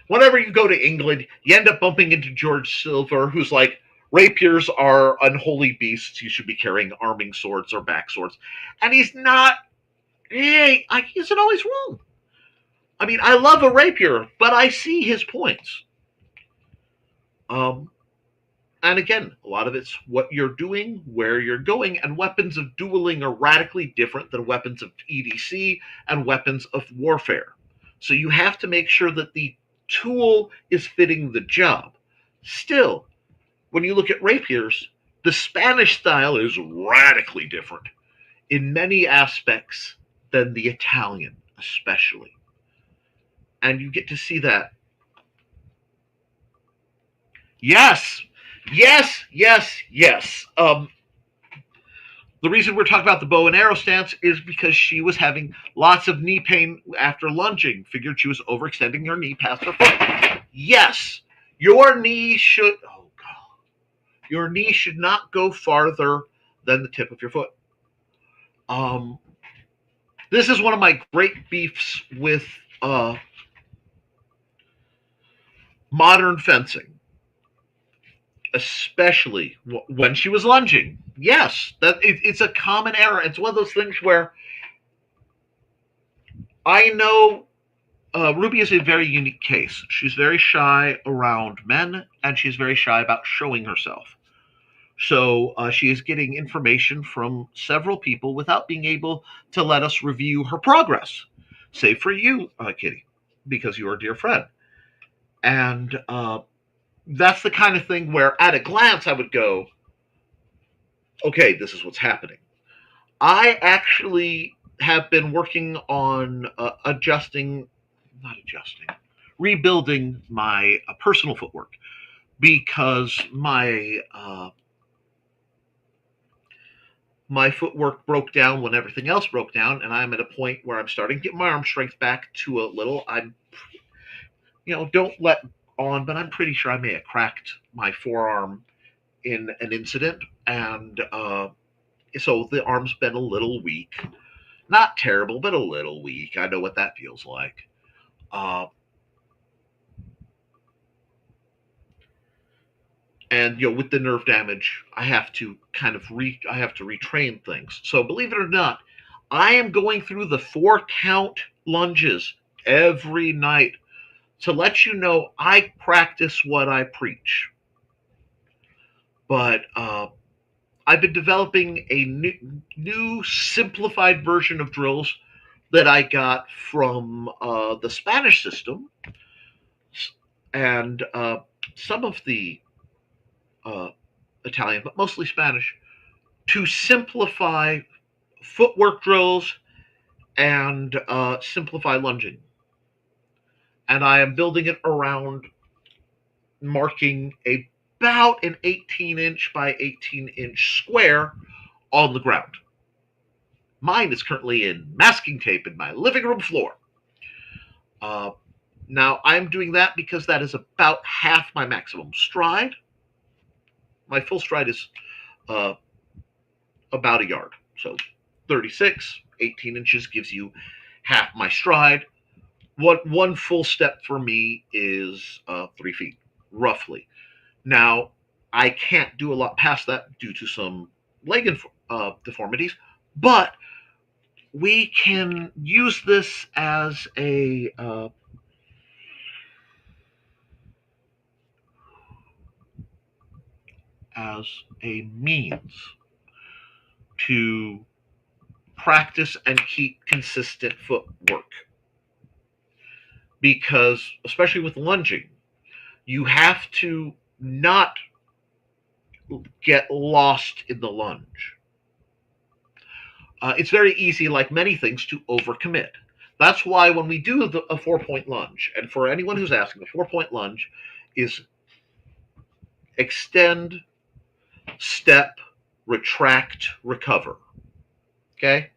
whenever you go to England, you end up bumping into George Silver, who's like, rapiers are unholy beasts. You should be carrying arming swords or back swords. And he's not, he isn't always wrong. I mean, I love a rapier, but I see his points. And again, a lot of it's what you're doing, where you're going, and weapons of dueling are radically different than weapons of EDC and weapons of warfare. So you have to make sure that the tool is fitting the job. Still, when you look at rapiers, the Spanish style is radically different in many aspects than the Italian, especially. And you get to see that. Yes, yes, yes, yes. The reason we're talking about the bow and arrow stance is because she was having lots of knee pain after lunging. Figured she was overextending her knee past her foot. Yes, your knee should. Oh God, your knee should not go farther than the tip of your foot. This is one of my great beefs with modern fencing, especially when she was lunging. Yes, it's a common error. It's one of those things where I know Ruby is a very unique case. She's very shy around men, and she's very shy about showing herself. So she is getting information from several people without being able to let us review her progress. Save for you, Kitty, because you're a dear friend. And that's the kind of thing where at a glance I would go, okay, this is what's happening. I actually have been working on rebuilding my personal footwork, because my footwork broke down when everything else broke down, and I'm at a point where I'm starting to get my arm strength back to a little. I'm, don't let on, but I'm pretty sure I may have cracked my forearm in an incident, and so the arm's been a little weak. Not terrible, but a little weak. I know what that feels like. And with the nerve damage, I have to retrain things. So believe it or not, I am going through the 4-count lunges every night to let you know I practice what I preach. But I've been developing a new simplified version of drills that I got from the Spanish system, and some of the Italian, but mostly Spanish, to simplify footwork drills and simplify lunging. And I am building it around marking about an 18-inch by 18-inch square on the ground. Mine is currently in masking tape in my living room floor. Now, I'm doing that because that is about half my maximum stride. My full stride is about a yard. So 36, 18 inches gives you half my stride. One full step for me is 3 feet, roughly. Now, I can't do a lot past that due to some leg deformities, but we can use this as a means to practice and keep consistent footwork. Because, especially with lunging, you have to not get lost in the lunge. It's very easy, like many things, to overcommit. That's why when we do a 4-point lunge, and for anyone who's asking, a 4-point lunge is extend, step, retract, recover. Okay?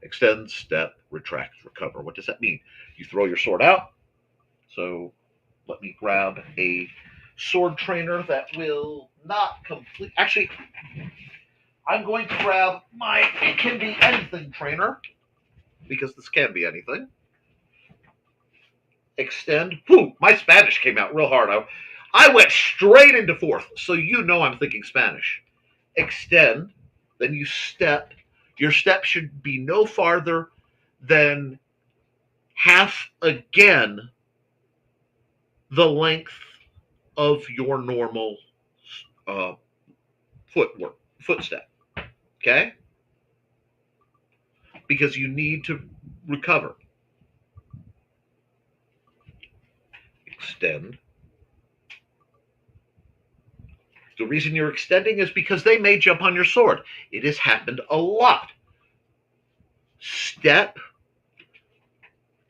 Extend, step, retract, recover. What does that mean? You throw your sword out. So let me grab a sword trainer that will not complete. Actually, I'm going to grab my It Can Be Anything trainer, because this can be anything. Extend. Whew, my Spanish came out real hard. I went straight into fourth, so you know I'm thinking Spanish. Extend, then you step. Your step should be no farther than half again the length of your normal footstep. Okay? Because you need to recover. Extend. The reason you're extending is because they may jump on your sword. It has happened a lot. Step.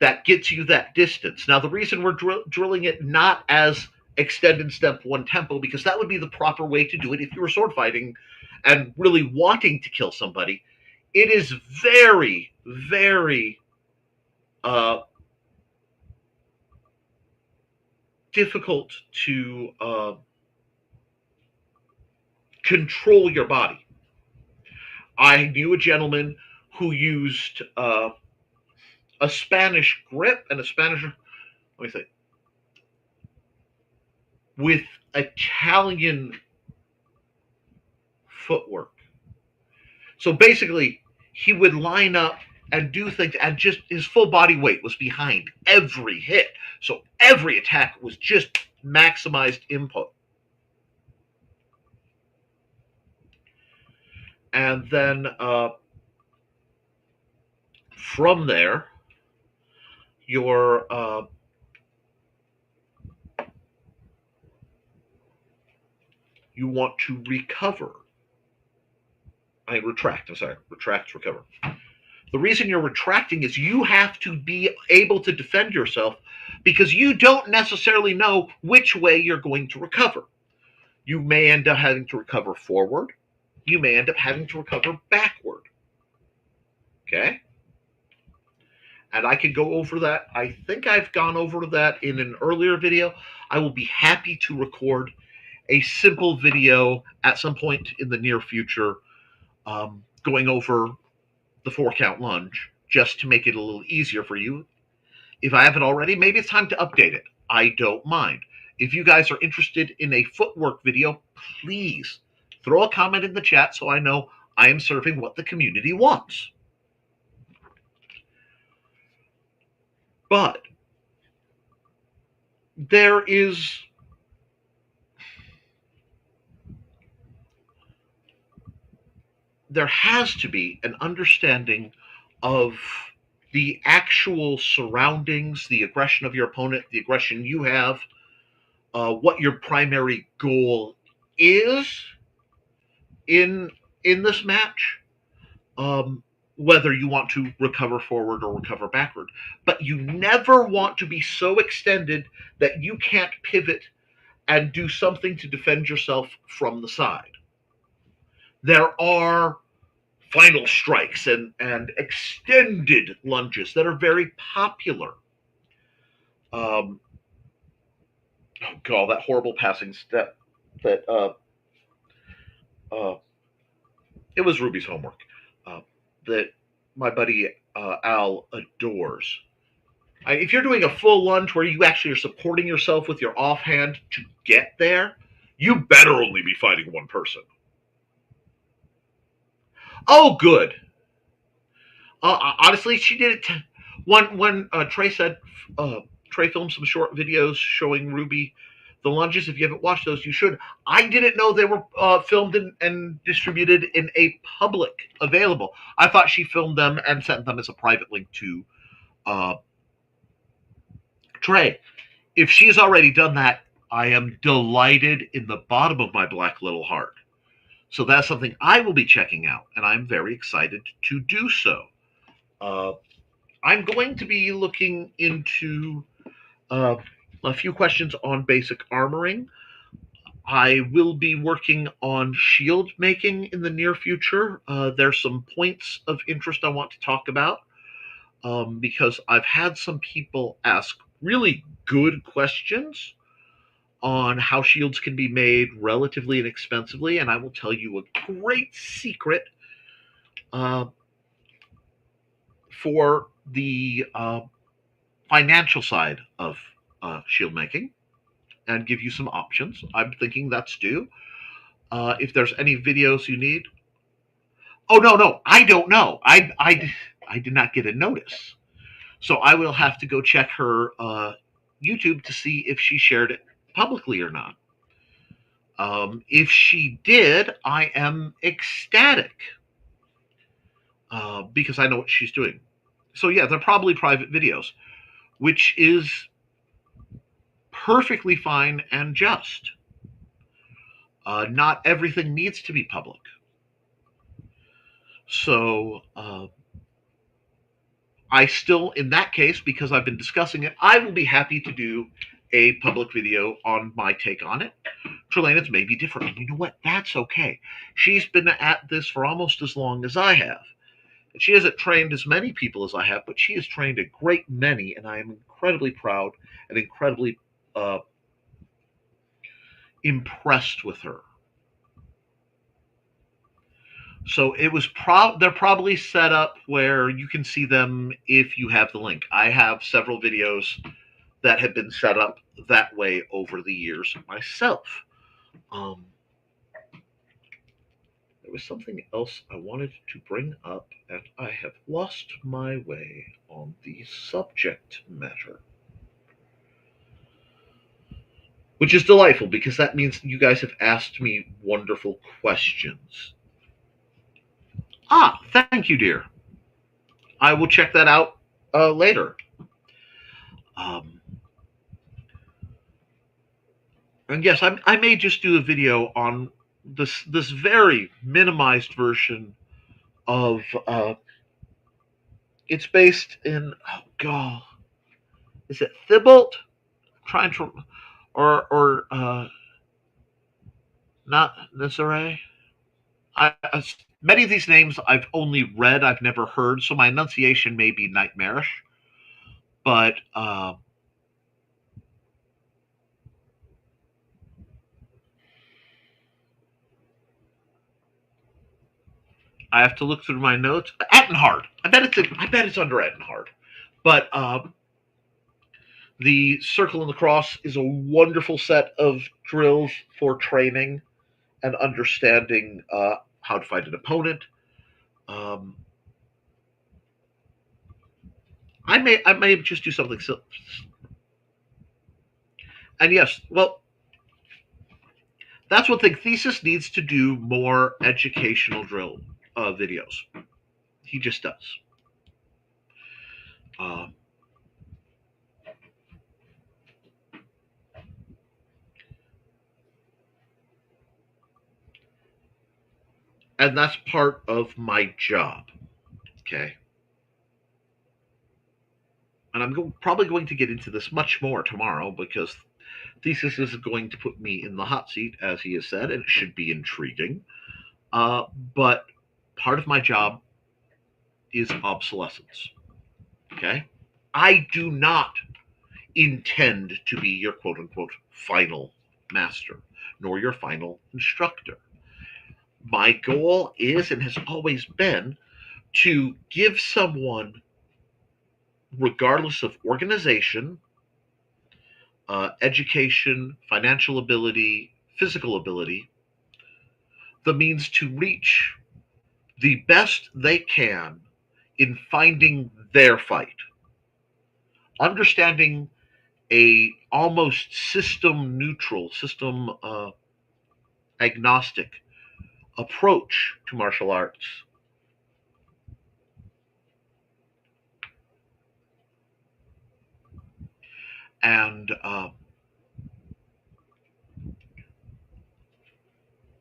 That gets you that distance. Now, the reason we're drilling it not as extend and step one tempo, because that would be the proper way to do it if you were sword fighting and really wanting to kill somebody. It is very, very difficult to control your body. I knew a gentleman who used a Spanish grip and a Spanish, let me think, with Italian footwork. So basically, he would line up and do things, and just his full body weight was behind every hit. So every attack was just maximized input. And then from there, you want to recover. Retract, recover. The reason you're retracting is you have to be able to defend yourself, because you don't necessarily know which way you're going to recover. You may end up having to recover forward. You may end up having to recover backward. Okay? And I can go over that. I think I've gone over that in an earlier video. I will be happy to record a simple video at some point in the near future going over the 4-count lunge, just to make it a little easier for you. If I haven't already, maybe it's time to update it. I don't mind. If you guys are interested in a footwork video, please throw a comment in the chat so I know I am serving what the community wants. But there has to be an understanding of the actual surroundings, the aggression of your opponent, the aggression you have, what your primary goal is in this match, whether you want to recover forward or recover backward. But you never want to be so extended that you can't pivot and do something to defend yourself from the side. There are final strikes and extended lunges that are very popular. Oh God, that horrible passing step that it was Ruby's homework. That my buddy Al adores. If you're doing a full lunge where you actually are supporting yourself with your offhand to get there, you better only be fighting one person. Oh, good. Honestly, she did it. When Trey said Trey filmed some short videos showing Ruby the lunges. If you haven't watched those, you should. I didn't know they were filmed and distributed in a public available. I thought she filmed them and sent them as a private link to uh, Trey. If she's already done that, I am delighted in the bottom of my black little heart. So that's something I will be checking out, and I'm very excited to do so. Uh, I'm going to be looking into uh, a few questions on basic armoring. I will be working on shield making in the near future. There's some points of interest I want to talk about because I've had some people ask really good questions on how shields can be made relatively inexpensively, and I will tell you a great secret uh, for the financial side of shield making and give you some options. I'm thinking that's due. If there's any videos you need. Oh, no, I don't know. I did not get a notice. So I will have to go check her YouTube to see if she shared it publicly or not. If she did, I am ecstatic because I know what she's doing. So yeah, they're probably private videos, which is perfectly fine and just. Not everything needs to be public. So I still, in that case, because I've been discussing it, I will be happy to do a public video on my take on it. Trelana's may be different, and you know what? That's okay. She's been at this for almost as long as I have. She hasn't trained as many people as I have, but she has trained a great many, and I am incredibly proud and incredibly impressed with her. So it was they're probably set up where you can see them if you have the link. I have several videos that have been set up that way over the years myself. There was something else I wanted to bring up, and I have lost my way on the subject matter. Which is delightful because that means you guys have asked me wonderful questions. Thank you, dear. I will check that out later. And yes, I may just do a video on this very minimized version of. It's based in is it Thibault? Trying to or not Nazare. Many of these names I've only read, I've never heard, so my enunciation may be nightmarish. But I have to look through my notes. Ettenhard. I bet it's under Ettenhard. But the circle and the cross is a wonderful set of drills for training and understanding how to fight an opponent. I may just do something. And yes, well, that's one thing. Thesis needs to do more educational drill videos. He just does. And that's part of my job. Okay. And I'm probably going to get into this much more tomorrow because Thesis is going to put me in the hot seat, as he has said, and it should be intriguing. But part of my job is obsolescence. Okay? I do not intend to be your quote unquote final master, nor your final instructor. My goal is and has always been to give someone, regardless of organization, education, financial ability, physical ability, the means to reach the best they can in finding their fight, understanding a almost system neutral, system agnostic approach to martial arts. And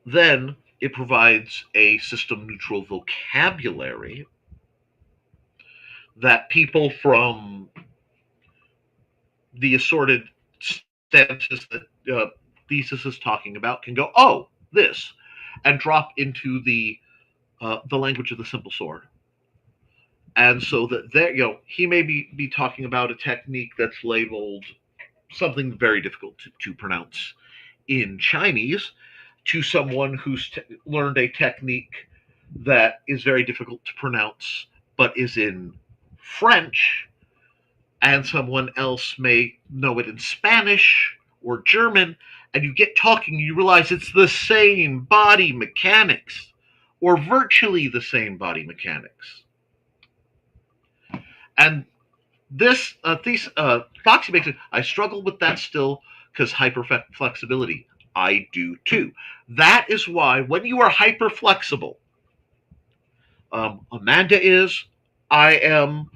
then it provides a system neutral vocabulary that people from the assorted stances that Thesis is talking about can go, oh, this, and drop into the language of the simple sword. And so that there, he may be talking about a technique that's labeled something very difficult to pronounce in Chinese to someone who's learned a technique that is very difficult to pronounce but is in French, and someone else may know it in Spanish or German, and you get talking and you realize it's the same body mechanics or virtually the same body mechanics. And this Foxy makes it, I struggle with that still because hyper flexibility. I do too. That is why when you are hyper flexible, Amanda is, I am,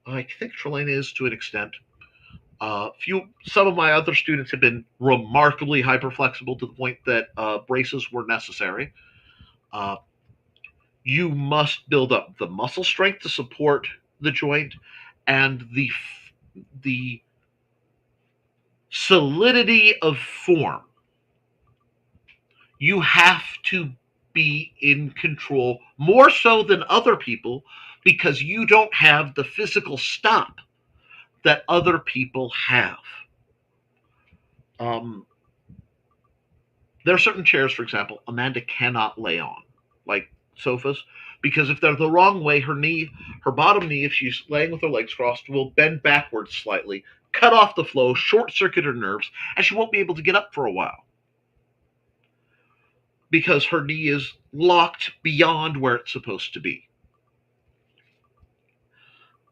I think Trelane is to an extent. Some of my other students have been remarkably hyper flexible to the point that braces were necessary. You must build up the muscle strength to support the joint and the solidity of form. You have to be in control more so than other people because you don't have the physical stop that other people have. There are certain chairs, for example, Amanda cannot lay on, like sofas, because if they're the wrong way, her bottom knee, if she's laying with her legs crossed, will bend backwards slightly, cut off the flow, short circuit her nerves, and she won't be able to get up for a while because her knee is locked beyond where it's supposed to be.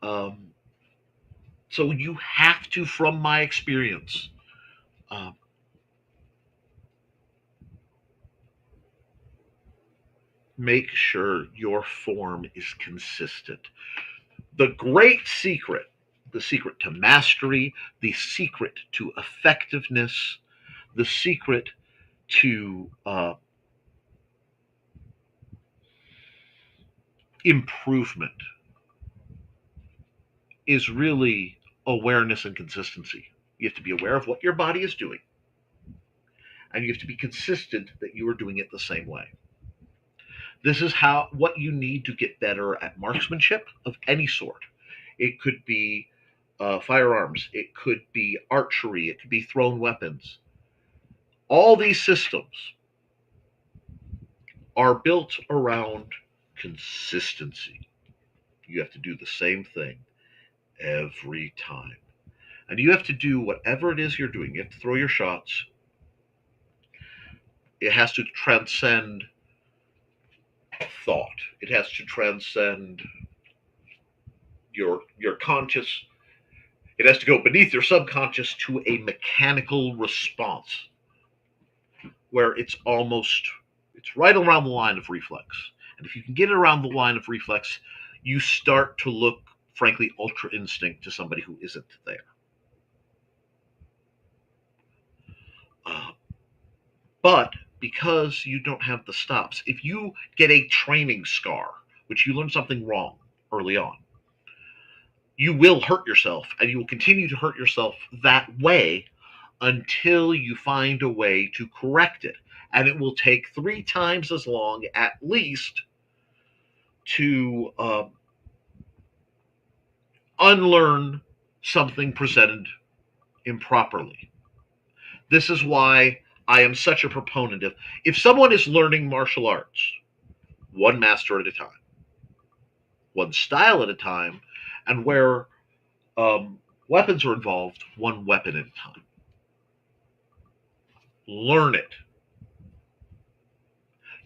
So you have to, from my experience, make sure your form is consistent. The great secret, the secret to mastery, the secret to effectiveness, the secret to improvement is really awareness and consistency. You have to be aware of what your body is doing, and you have to be consistent that you are doing it the same way. This is what you need to get better at marksmanship of any sort. It could be firearms, it could be archery, it could be thrown weapons. All these systems are built around consistency. You have to do the same thing every time. And you have to do whatever it is you're doing. You have to throw your shots. It has to transcend thought. It has to transcend your conscious. It has to go beneath your subconscious to a mechanical response where it's right around the line of reflex. And if you can get it around the line of reflex, you start to look, frankly, ultra instinct to somebody who isn't there. But because you don't have the stops, if you get a training scar, which you learn something wrong early on, you will hurt yourself, and you will continue to hurt yourself that way until you find a way to correct it. And it will take 3 times as long, at least, to unlearn something presented improperly. This is why I am such a proponent of, if someone is learning martial arts, one master at a time. one style at a time, and where weapons are involved, one weapon at a time. Learn it.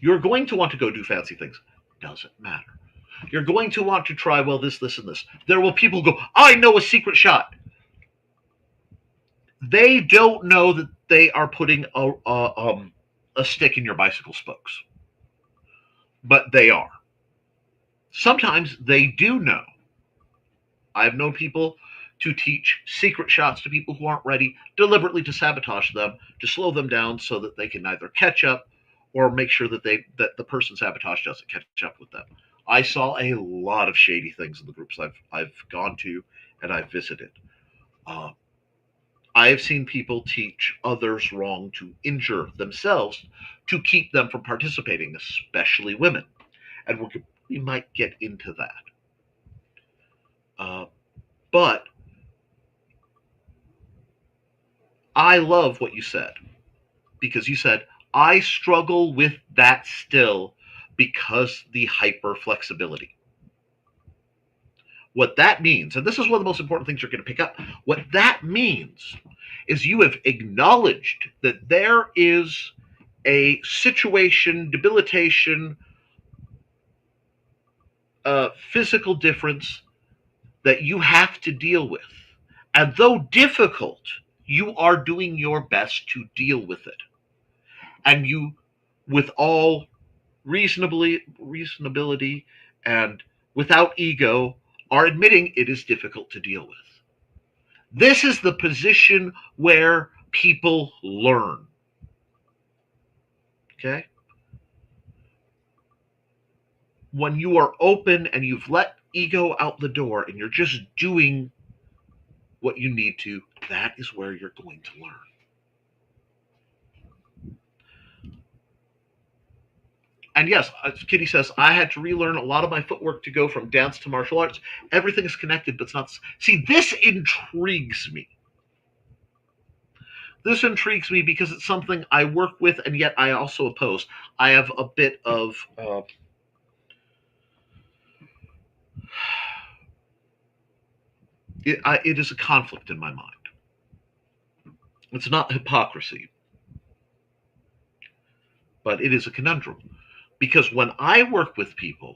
You're going to want to go do fancy things. Doesn't matter. You're going to want to try, well, this, and this. There will people go, I know a secret shot. They don't know that they are putting a stick in your bicycle spokes, but they are. Sometimes they do know. I've known people to teach secret shots to people who aren't ready, deliberately to sabotage them, to slow them down so that they can either catch up or make sure that the person sabotaged doesn't catch up with them. I saw a lot of shady things in the groups I've gone to and I've visited. I have seen people teach others wrong to injure themselves to keep them from participating, especially women. And we might get into that. But I love what you said, because you said, I struggle with that still because the hyper flexibility. What that means, and this is one of the most important things you're going to pick up, what that means is you have acknowledged that there is a situation, debilitation, physical difference that you have to deal with. And though difficult, you are doing your best to deal with it. And you, with all reasonability and without ego, are admitting it is difficult to deal with. This is the position where people learn. Okay? When you are open and you've let ego out the door and you're just doing what you need to, that is where you're going to learn. And yes, as Kitty says, I had to relearn a lot of my footwork to go from dance to martial arts. Everything is connected, but it's not. See, this intrigues me. This intrigues me because it's something I work with, and yet I also oppose. I have a bit of it is a conflict in my mind. It's not hypocrisy, but it is a conundrum. Because when I work with people,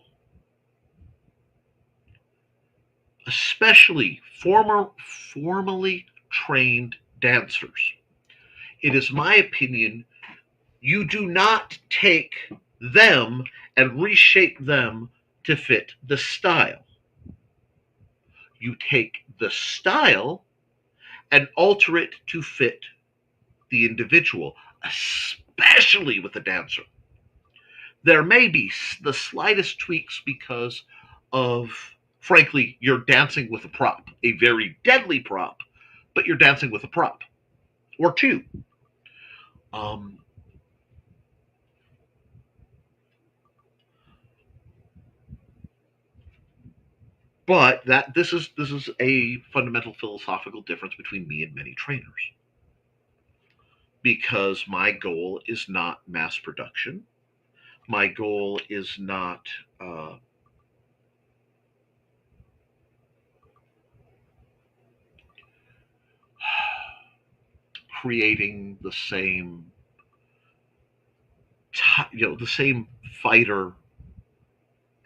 especially formally trained dancers, it is my opinion you do not take them and reshape them to fit the style. You take the style and alter it to fit the individual, especially with a dancer. There may be the slightest tweaks because of, frankly, you're dancing with a prop, a very deadly prop, but you're dancing with a prop or two. But this is a fundamental philosophical difference between me and many trainers. Because my goal is not mass production. My goal is not creating the same the same fighter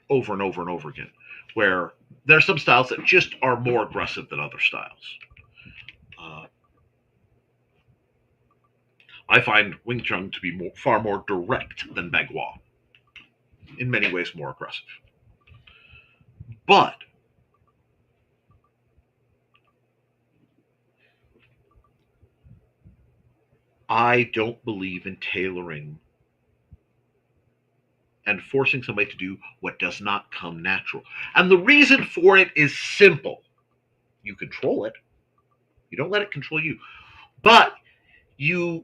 over and over and over again, where there's some styles that just are more aggressive than other styles. I find Wing Chun to be far more direct than Bagua. In many ways more aggressive. But I don't believe in tailoring and forcing somebody to do what does not come natural. And the reason for it is simple. You control it. You don't let it control you. But you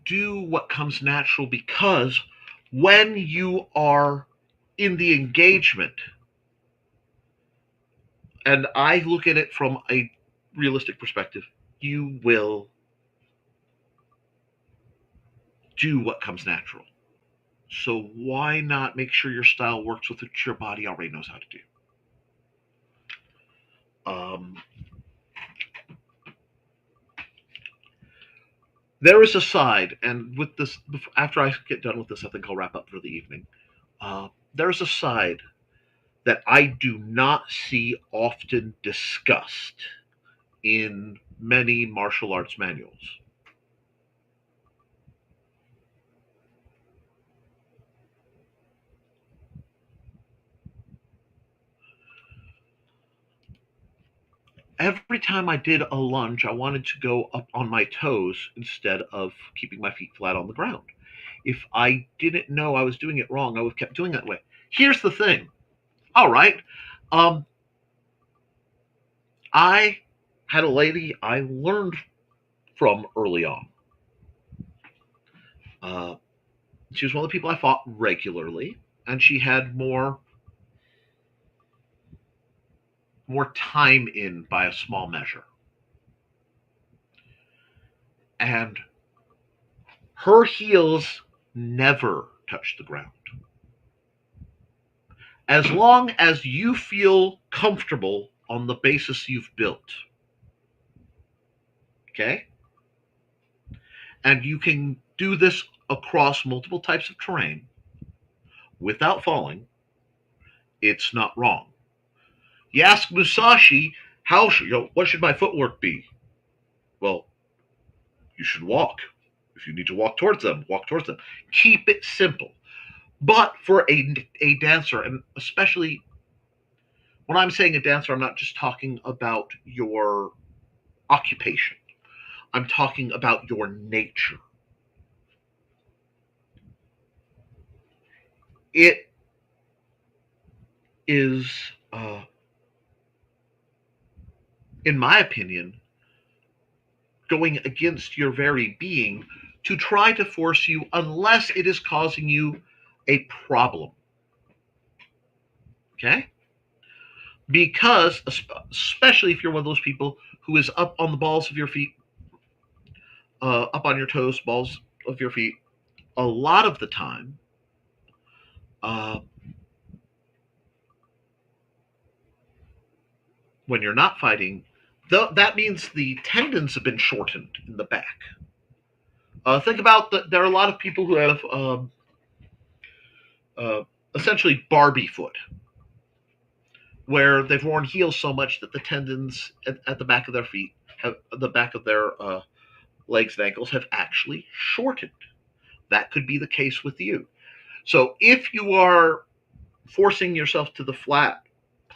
do what comes natural, because when you are in the engagement, and I look at it from a realistic perspective, you will do what comes natural. So why not make sure your style works with what your body already knows how to do? There is a side, and with this, after I get done with this, I think I'll wrap up for the evening. There's a side that I do not see often discussed in many martial arts manuals. Every time I did a lunge, I wanted to go up on my toes instead of keeping my feet flat on the ground. If I didn't know I was doing it wrong, I would have kept doing it that way. Here's the thing. All right. Um, I had a lady I learned from early on. Uh, she was one of the people I fought regularly, and she had more time in by a small measure. And her heels never touched the ground. As long as you feel comfortable on the basis you've built. Okay? And you can do this across multiple types of terrain without falling. It's not wrong. You ask Musashi, what should my footwork be? Well, you should walk. If you need to walk towards them, walk towards them. Keep it simple. But for a dancer, and especially when I'm saying a dancer, I'm not just talking about your occupation. I'm talking about your nature. It is, in my opinion, going against your very being to try to force you unless it is causing you a problem. Okay? Because, especially if you're one of those people who is up on the balls of your feet, up on your toes, balls of your feet, a lot of the time, when you're not fighting, that means the tendons have been shortened in the back. Think about there are a lot of people who have uh, essentially Barbie foot, where they've worn heels so much that the tendons at the back of their feet, the back of their legs and ankles, have actually shortened. That could be the case with you. So if you are forcing yourself to the flat,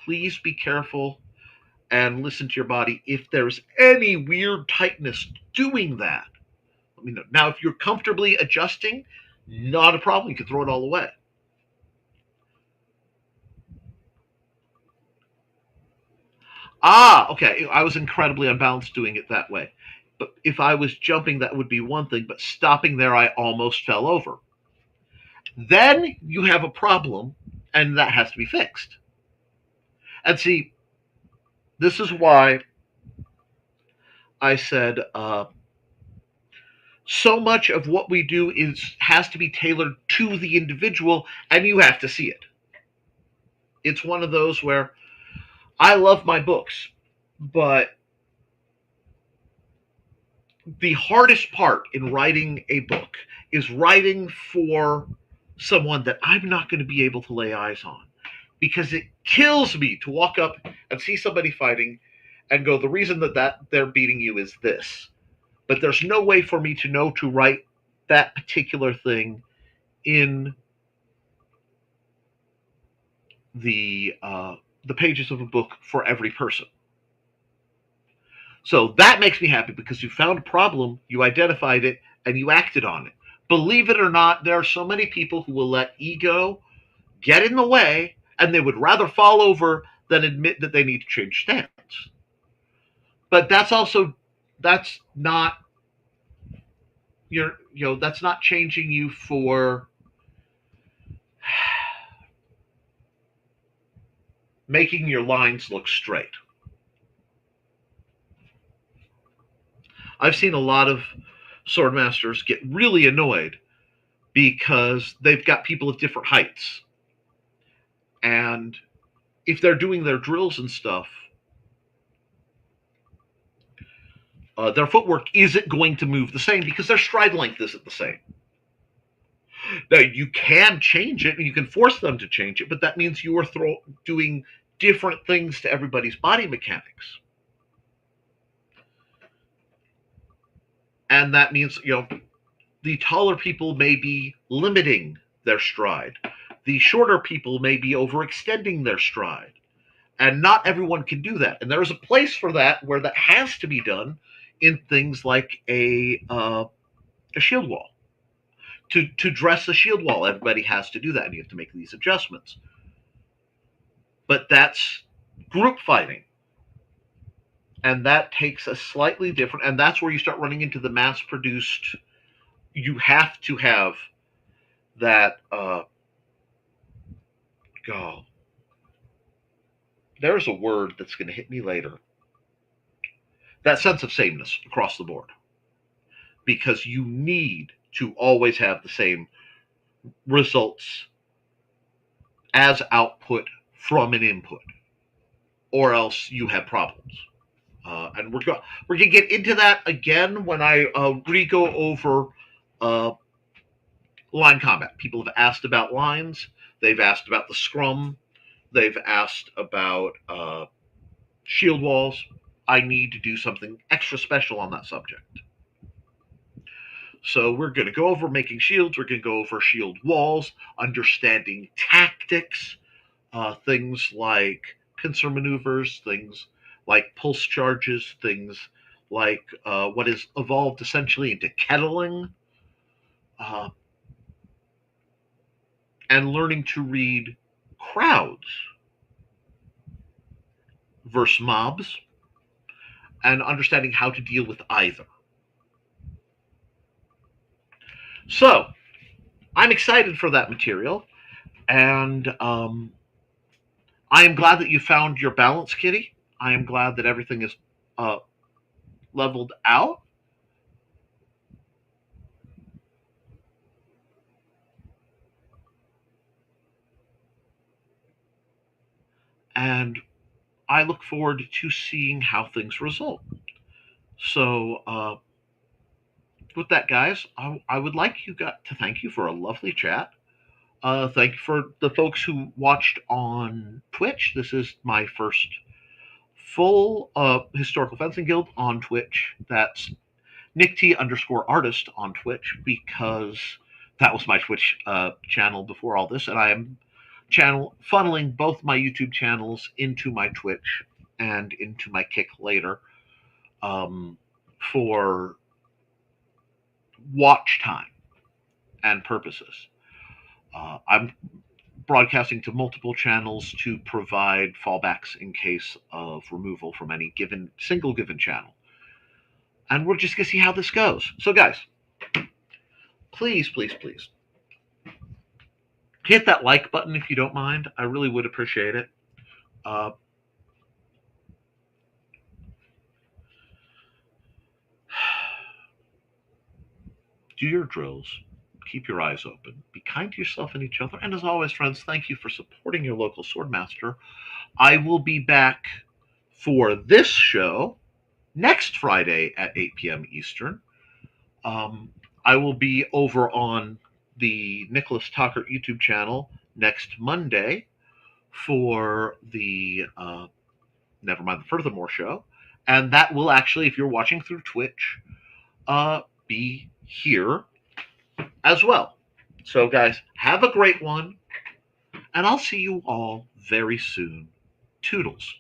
please be careful and listen to your body. If there's any weird tightness doing that, let me know. Now, if you're comfortably adjusting, not a problem. You can throw it all away. Okay. I was incredibly unbalanced doing it that way. But if I was jumping, that would be one thing. But stopping there, I almost fell over. Then you have a problem, and that has to be fixed. And see, this is why I said so much of what we do has to be tailored to the individual, and you have to see it. It's one of those where I love my books, but the hardest part in writing a book is writing for someone that I'm not going to be able to lay eyes on, because it kills me to walk up and see somebody fighting and go, the reason that they're beating you is this. But there's no way for me to know to write that particular thing in the pages of a book for every person. So that makes me happy because you found a problem, you identified it, and you acted on it. Believe it or not, there are so many people who will let ego get in the way, and they would rather fall over than admit that they need to change stance. But that's not that's not changing you for making your lines look straight. I've seen a lot of swordmasters get really annoyed because they've got people of different heights. And if they're doing their drills and stuff, their footwork isn't going to move the same because their stride length isn't the same. Now, you can change it and you can force them to change it, but that means you are doing different things to everybody's body mechanics. And that means, the taller people may be limiting their stride. The shorter people may be overextending their stride. And not everyone can do that. And there is a place for that where that has to be done in things like a shield wall. To dress a shield wall, everybody has to do that, and you have to make these adjustments. But that's group fighting. And that takes a slightly different, and that's where you start running into the mass-produced, you have to have that, there's a word that's going to hit me later. That sense of sameness across the board. Because you need to always have the same results as output from an input, or else you have problems. And we're going to get into that again when I re-go over line combat. People have asked about lines. They've asked about the scrum. They've asked about shield walls. I need to do something extra special on that subject. So we're going to go over making shields. We're going to go over shield walls, understanding tactics, things like pincer maneuvers, things like pulse charges, things like what is evolved essentially into kettling, and learning to read crowds versus mobs, and understanding how to deal with either. So, I'm excited for that material, and I am glad that you found your balance, Kitty. I am glad that everything is leveled out. And I look forward to seeing how things result. So, with that, guys, I would like to thank you for a lovely chat. Thank you for the folks who watched on Twitch. This is my first full Historical Fencing Guild on Twitch. That's NickT_artist on Twitch, because that was my Twitch channel before all this, and I am funneling both my YouTube channels into my Twitch and into my Kick later for watch time and purposes. I'm broadcasting to multiple channels to provide fallbacks in case of removal from any single given channel. And we're just going to see how this goes. So, guys, please, please, please hit that like button if you don't mind. I really would appreciate it. Do your drills. Keep your eyes open. Be kind to yourself and each other. And as always, friends, thank you for supporting your local swordmaster. I will be back for this show next Friday at 8 p.m. Eastern. I will be over on the Nicholas Tucker YouTube channel next Monday for the Never Mind the Furthermore show. And that will actually, if you're watching through Twitch, be here as well. So, guys, have a great one, and I'll see you all very soon. Toodles.